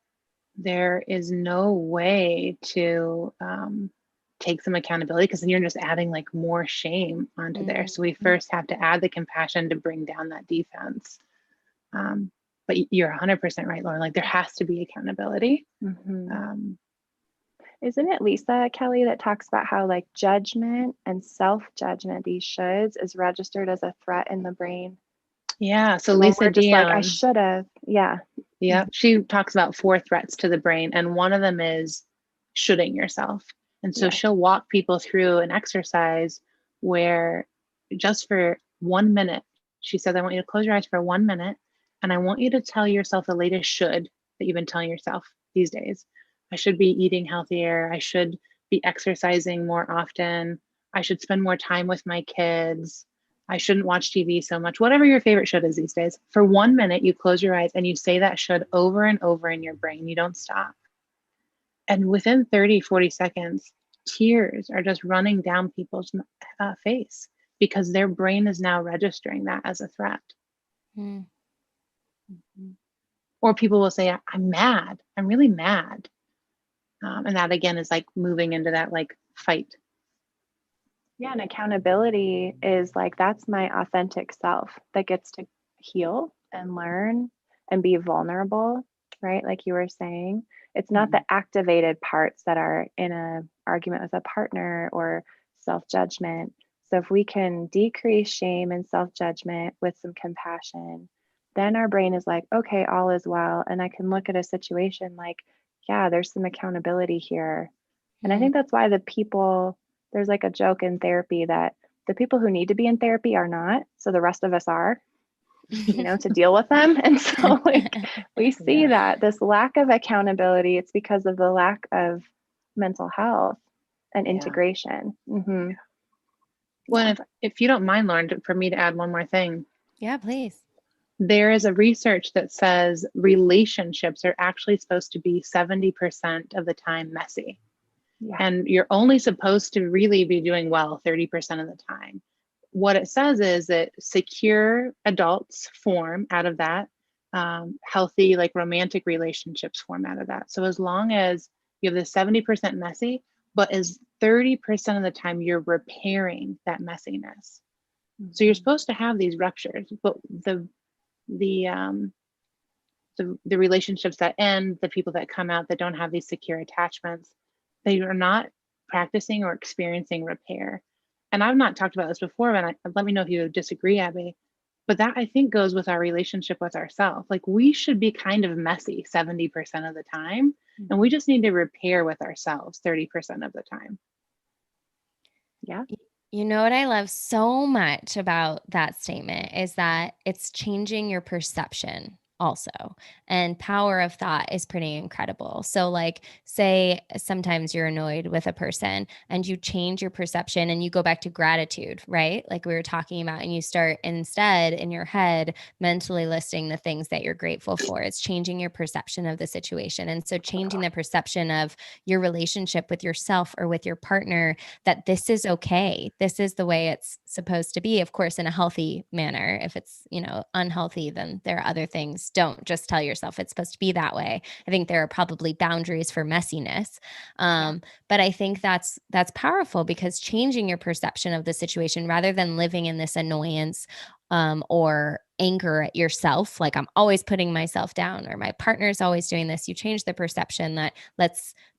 there is no way to take some accountability, because then you're just adding like more shame onto there. So we first have to add the compassion to bring down that defense. But you're 100% right, Lauren. Like there has to be accountability. Isn't it Lisa Kellee that talks about how like judgment and self-judgment, these shoulds, is registered as a threat in the brain? Yeah. So when Lisa we're just Dion, like, I should have. Yeah. Yeah. She talks about 4 threats to the brain. And one of them is shoulding yourself. And so she'll walk people through an exercise where just for 1 minute, she said, I want you to close your eyes for 1 minute. And I want you to tell yourself the latest should that you've been telling yourself these days. I should be eating healthier. I should be exercising more often. I should spend more time with my kids. I shouldn't watch TV so much. Whatever your favorite should is these days. For 1 minute, you close your eyes and you say that should over and over in your brain. You don't stop. And within 30, 40 seconds, tears are just running down people's face because their brain is now registering that as a threat. Mm. Or people will say, I'm mad. I'm really mad. And that again is like moving into that like fight. Yeah, and accountability is like, that's my authentic self that gets to heal and learn and be vulnerable, right? Like you were saying, it's not the activated parts that are in a argument with a partner or self-judgment. So if we can decrease shame and self-judgment with some compassion, then our brain is like, okay, all is well. And I can look at a situation like, yeah, there's some accountability here. And I think that's why there's like a joke in therapy that the people who need to be in therapy are not, so the rest of us are, to deal with them. And so like we see that this lack of accountability, it's because of the lack of mental health and integration. Mm-hmm. Well, if you don't mind, Lauren, for me to add one more thing. Yeah, please. There is a research that says relationships are actually supposed to be 70% of the time messy. Yeah. And you're only supposed to really be doing well 30% of the time. What it says is that secure adults form out of that. Healthy, like romantic relationships form out of that. So as long as you have the 70% messy, but as 30% of the time you're repairing that messiness. Mm-hmm. So you're supposed to have these ruptures, but the relationships that end, the people that come out that don't have these secure attachments, they are not practicing or experiencing repair. And I've not talked about this before, but let me know if you disagree, Abby. But that I think goes with our relationship with ourselves. Like we should be kind of messy 70% of the time, and we just need to repair with ourselves 30% of the time. Yeah. You know what I love so much about that statement is that it's changing your perception also. And power of thought is pretty incredible. So like say sometimes you're annoyed with a person and you change your perception and you go back to gratitude, right? Like we were talking about, and you start instead in your head mentally listing the things that you're grateful for. It's changing your perception of the situation. And so changing the perception of your relationship with yourself or with your partner, that this is okay. This is the way it's supposed to be, of course, in a healthy manner. If it's, unhealthy, then there are other things. Don't just tell yourself it's supposed to be that way. I think there are probably boundaries for messiness. But I think that's powerful, because changing your perception of the situation rather than living in this annoyance or anger at yourself, like I'm always putting myself down or my partner's always doing this, you change the perception that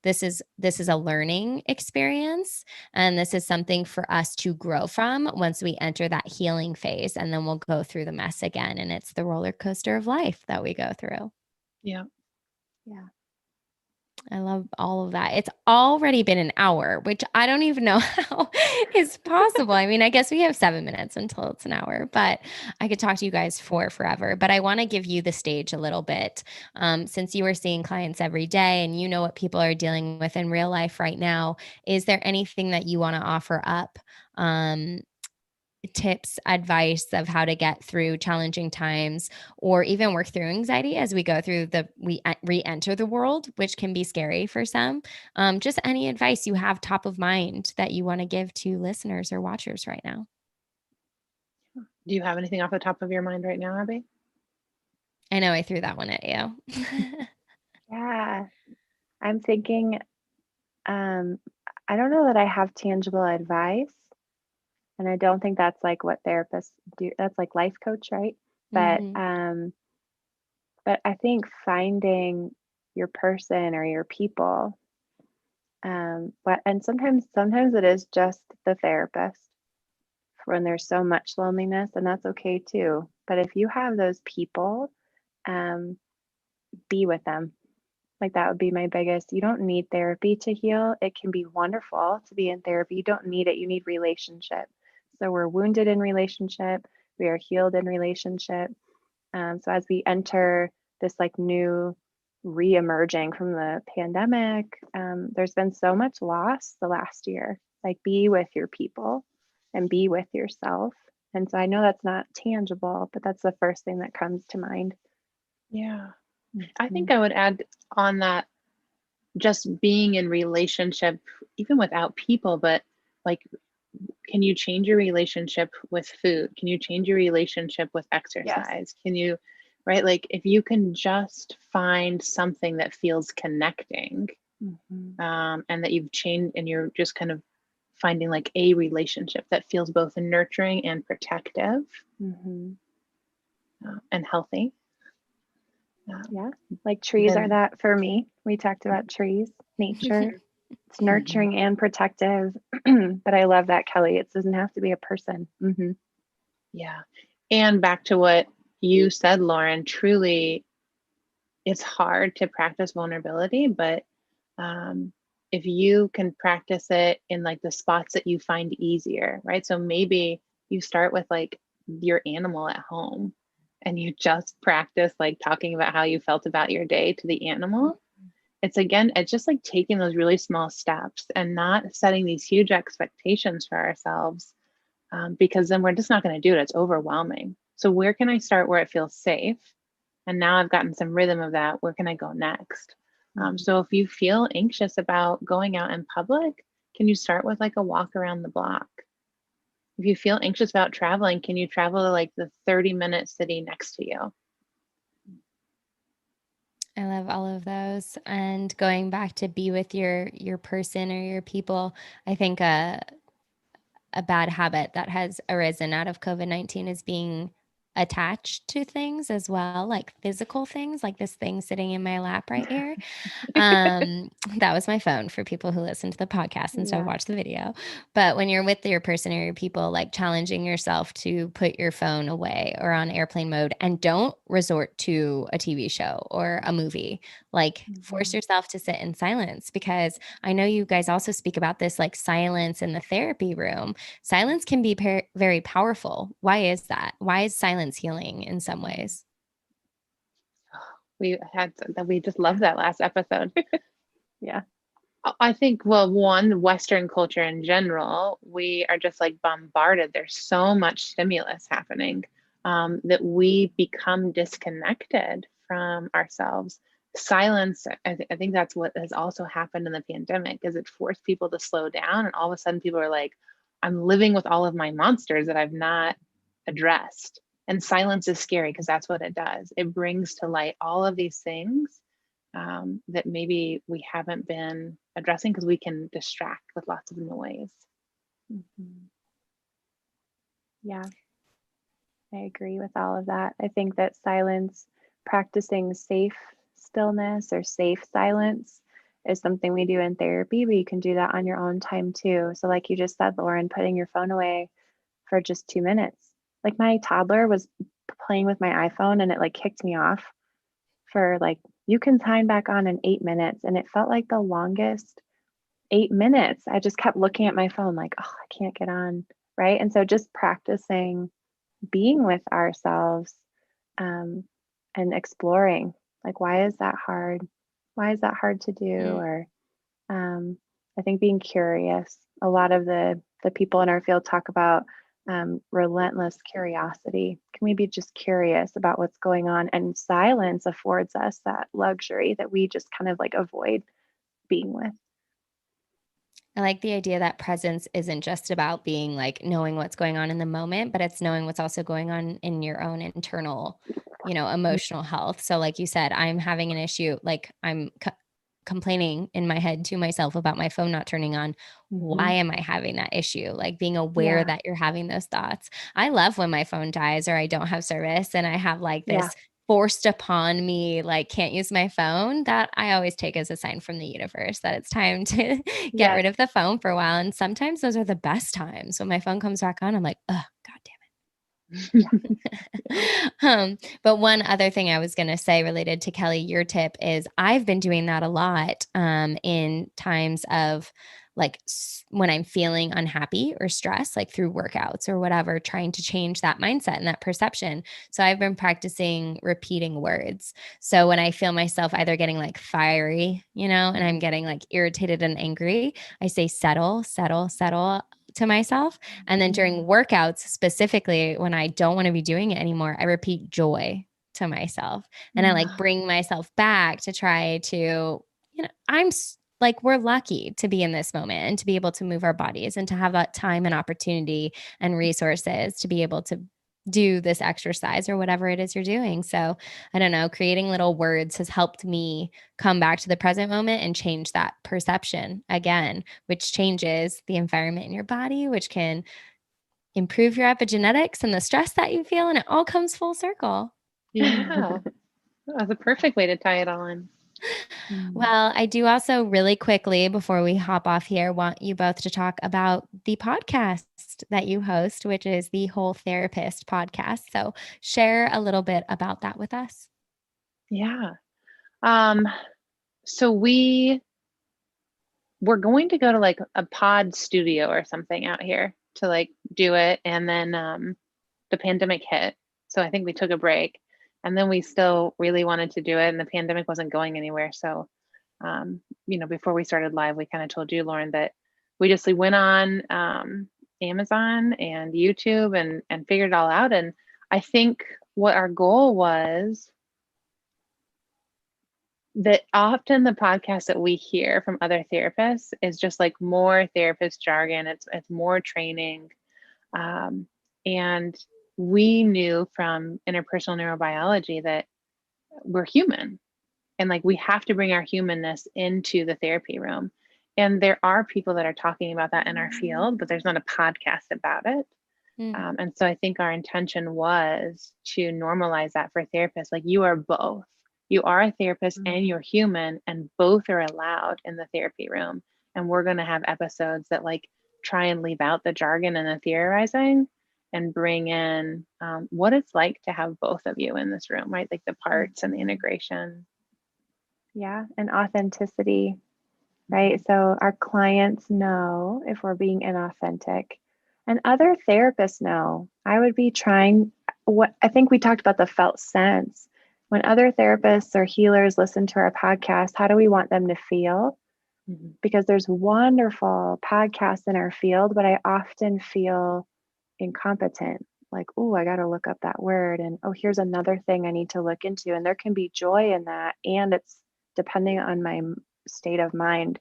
this is a learning experience, and this is something for us to grow from once we enter that healing phase, and then we'll go through the mess again, and it's the roller coaster of life that we go through. Yeah. I love all of that. It's already been an hour, which I don't even know how is possible. I mean, I guess we have 7 minutes until it's an hour, but I could talk to you guys for forever. But I want to give you the stage a little bit, since you are seeing clients every day and you know what people are dealing with in real life right now. Is there anything that you want to offer up? Tips, advice of how to get through challenging times, or even work through anxiety as we go through we re-enter the world, which can be scary for some. Just any advice you have top of mind that you want to give to listeners or watchers right now. Do you have anything off the top of your mind right now, Abby? I know I threw that one at you. Yeah. I'm thinking, I don't know that I have tangible advice. And I don't think that's like what therapists do. That's like life coach, right? But but I think finding your person or your people, and sometimes it is just the therapist when there's so much loneliness, and that's okay too. But if you have those people, be with them. Like that would be my biggest. You don't need therapy to heal. It can be wonderful to be in therapy. You don't need it. You need relationship. So we're wounded in relationship. We are healed in relationship. So as we enter this like new re-emerging from the pandemic, there's been so much loss the last year. Like be with your people and be with yourself. And so I know that's not tangible, but that's the first thing that comes to mind. Yeah. I think I would add on that, just being in relationship, even without people, but like, can you change your relationship with food? Can you change your relationship with Yes. exercise? Can you, right? Like, if you can just find something that feels connecting, and that you've changed, and you're just kind of finding like a relationship that feels both nurturing and protective, and healthy. Yeah, like trees are that for me. We talked about trees, nature. It's nurturing and protective. But I love that, Kellee. It doesn't have to be a person. Yeah. And back to what you said, Lauren, truly, it's hard to practice vulnerability, but if you can practice it in like the spots that you find easier, right? So maybe you start with like your animal at home, and you just practice like talking about how you felt about your day to the animal. It's just like taking those really small steps and not setting these huge expectations for ourselves, because then we're just not going to do it. It's overwhelming. So where can I start where it feels safe? And now I've gotten some rhythm of that. Where can I go next? So if you feel anxious about going out in public, can you start with like a walk around the block? If you feel anxious about traveling, can you travel to like the 30-minute city next to you? I love all of those. And going back to be with your person or your people, I think a bad habit that has arisen out of COVID-19 is being attached to things as well, like physical things, like this thing sitting in my lap right here. That was my phone for people who listen to the podcast instead of watch the video. But when you're with your person or your people, like challenging yourself to put your phone away or on airplane mode, and don't resort to a TV show or a movie. Like force yourself to sit in silence, because I know you guys also speak about this, like silence in the therapy room. Silence can be very powerful. Why is that? Why is silence healing in some ways? We just loved that last episode. Yeah. I think, well, one, Western culture in general, we are just like bombarded. There's so much stimulus happening, that we become disconnected from ourselves. Silence, I think that's what has also happened in the pandemic, is it forced people to slow down. And all of a sudden people are like, I'm living with all of my monsters that I've not addressed. And silence is scary because that's what it does. It brings to light all of these things, that maybe we haven't been addressing because we can distract with lots of noise. Yeah, I agree with all of that. I think that silence, practicing safe stillness or safe silence, is something we do in therapy, but you can do that on your own time too. So, like you just said, Lauren, putting your phone away for just 2 minutes. Like my toddler was playing with my iPhone and it like kicked me off for like, you can sign back on in 8 minutes. And it felt like the longest 8 minutes. I just kept looking at my phone like, oh, I can't get on. Right. And so just practicing being with ourselves, and exploring, like, why is that hard? Why is that hard to do? Or I think being curious. A lot of the people in our field talk about relentless curiosity. Can we be just curious about what's going on? And silence affords us that luxury that we just kind of like avoid being with. I like the idea that presence isn't just about being like knowing what's going on in the moment, but it's knowing what's also going on in your own internal, emotional health. So, like you said, I'm having an issue, like I'm complaining in my head to myself about my phone not turning on. Why am I having that issue? Like being aware that you're having those thoughts. I love when my phone dies or I don't have service and I have like this forced upon me, like can't use my phone. That I always take as a sign from the universe that it's time to get rid of the phone for a while. And sometimes those are the best times. When my phone comes back on, I'm like, oh, God damn but one other thing I was going to say related to Kellee, your tip is I've been doing that a lot in times of like when I'm feeling unhappy or stressed, like through workouts or whatever, trying to change that mindset and that perception. So I've been practicing repeating words. So when I feel myself either getting like fiery, and I'm getting like irritated and angry, I say settle, settle, settle. to myself. And then during workouts, specifically when I don't want to be doing it anymore, I repeat joy to myself. And I like bring myself back to try to, we're lucky to be in this moment and to be able to move our bodies and to have that time and opportunity and resources to be able to do this exercise or whatever it is you're doing. So I don't know, creating little words has helped me come back to the present moment and change that perception again, which changes the environment in your body, which can improve your epigenetics and the stress that you feel. And it all comes full circle. Yeah. That's a perfect way to tie it all in. Well, I do also really quickly before we hop off here, want you both to talk about the podcast that you host, which is the Whole Therapist podcast. So share a little bit about that with us. Yeah. So we're going to go to like a pod studio or something out here to like do it. And then the pandemic hit. So I think we took a break, and then we still really wanted to do it, and the pandemic wasn't going anywhere. So, before we started live, we kind of told you, Lauren, that we went on Amazon and YouTube and figured it all out. And I think what our goal was, that often the podcast that we hear from other therapists is just like more therapist jargon. It's more training. And we knew from interpersonal neurobiology that we're human, and like we have to bring our humanness into the therapy room. And there are people that are talking about that in our field, but there's not a podcast about it. And so I think our intention was to normalize that for therapists. Like, you are both. You are a therapist and you're human, and both are allowed in the therapy room. And we're going to have episodes that like try and leave out the jargon and the theorizing and bring in what it's like to have both of you in this room, right? Like the parts and the integration. Yeah, and authenticity, right? So our clients know if we're being inauthentic, and other therapists know. I would be trying, what I think we talked about, the felt sense. When other therapists or healers listen to our podcast, how do we want them to feel? Because there's wonderful podcasts in our field, but I often feel incompetent. Like, oh, I got to look up that word. And oh, here's another thing I need to look into. And there can be joy in that. And it's depending on my state of mind,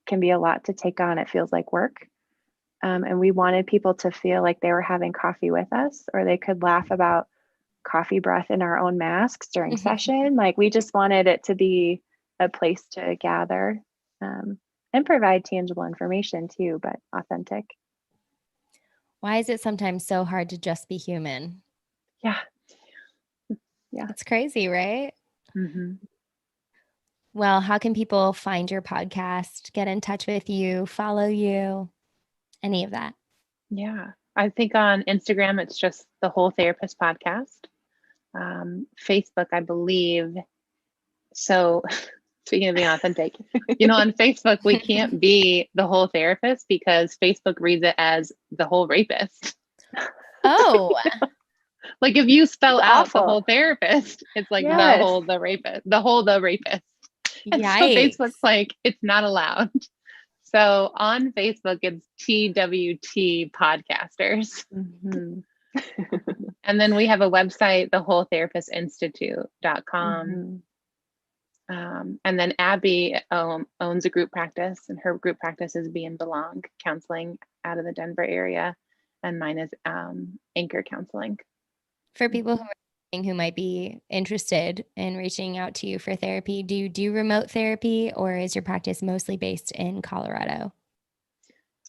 can be a lot to take on. It feels like work. And we wanted people to feel like they were having coffee with us, or they could laugh about coffee breath in our own masks during session. Like, we just wanted it to be a place to gather and provide tangible information too, but authentic. Why is it sometimes so hard to just be human? Yeah. It's crazy, right? Mm-hmm. Well, how can people find your podcast, get in touch with you, follow you, any of that? Yeah. I think on Instagram, it's just the Whole Therapist podcast. Facebook, I believe. So speaking of being authentic, on Facebook, we can't be the whole therapist because Facebook reads it as the whole rapist. Oh, like if you spell out awful. the whole therapist, it's like Yes. the rapist. And so yikes. Facebook's like, it's not allowed. So on Facebook, it's TWT podcasters. And then we have a website, thewholetherapistinstitute.com. And then Abby owns a group practice, and her group practice is Be and Belong Counseling out of the Denver area. And mine is Anchor Counseling. For people who might be interested in reaching out to you for therapy, do you do remote therapy, or is your practice mostly based in Colorado?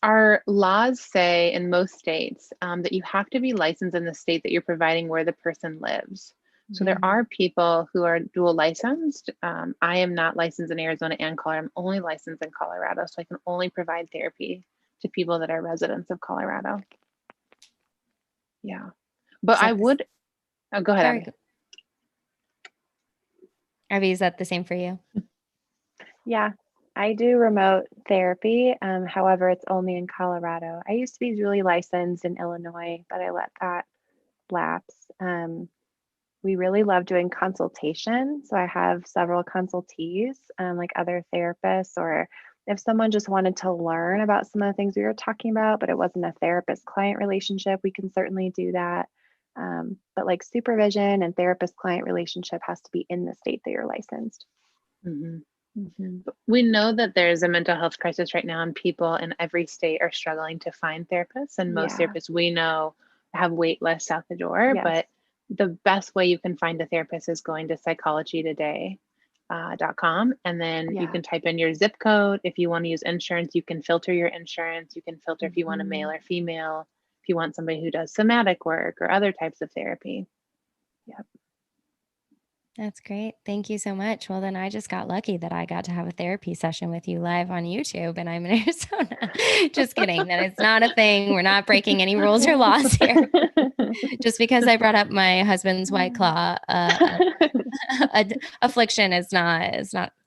Our laws say in most states that you have to be licensed in the state that you're providing where the person lives. So there are people who are dual licensed. I am not licensed in Arizona and Colorado. I'm only licensed in Colorado. So I can only provide therapy to people that are residents of Colorado. Yeah. But I would, go ahead, Abby. Abby, is that the same for you? Yeah, I do remote therapy. However, it's only in Colorado. I used to be dually licensed in Illinois, but I let that lapse. We really love doing consultation. So I have several consultees, like other therapists or if someone just wanted to learn about some of the things we were talking about, but it wasn't a therapist-client relationship, we can certainly do that. But like supervision and therapist-client relationship has to be in the state that you're licensed. Mhm. Mm-hmm. We know that there's a mental health crisis right now, and people in every state are struggling to find therapists. And most Yeah. therapists we know have wait lists out the door. Yes. But the best way you can find a therapist is going to psychologytoday.com. And then you Yeah. can type in your zip code. If you want to use insurance, you can filter your insurance. You can filter if you want a male or female, if you want somebody who does somatic work or other types of therapy. Yep. That's great. Thank you so much. Well, then I just got lucky that I got to have a therapy session with you live on YouTube, and I'm in Arizona. Just kidding. That it's not a thing. We're not breaking any rules or laws here. Just because I brought up my husband's White Claw affliction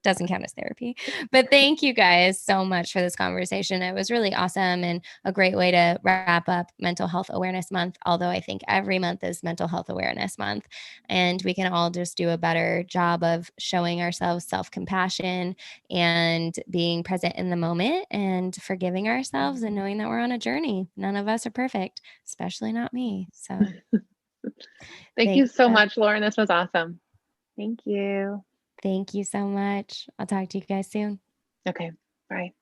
doesn't count as therapy. But thank you guys so much for this conversation. It was really awesome and a great way to wrap up Mental Health Awareness Month. Although I think every month is Mental Health Awareness Month, and we can all just do a better job of showing ourselves self-compassion and being present in the moment and forgiving ourselves and knowing that we're on a journey. None of us are perfect, especially not me. So Thank you so much, Lauren. This was awesome. Thank you. Thank you so much. I'll talk to you guys soon. Okay. Bye.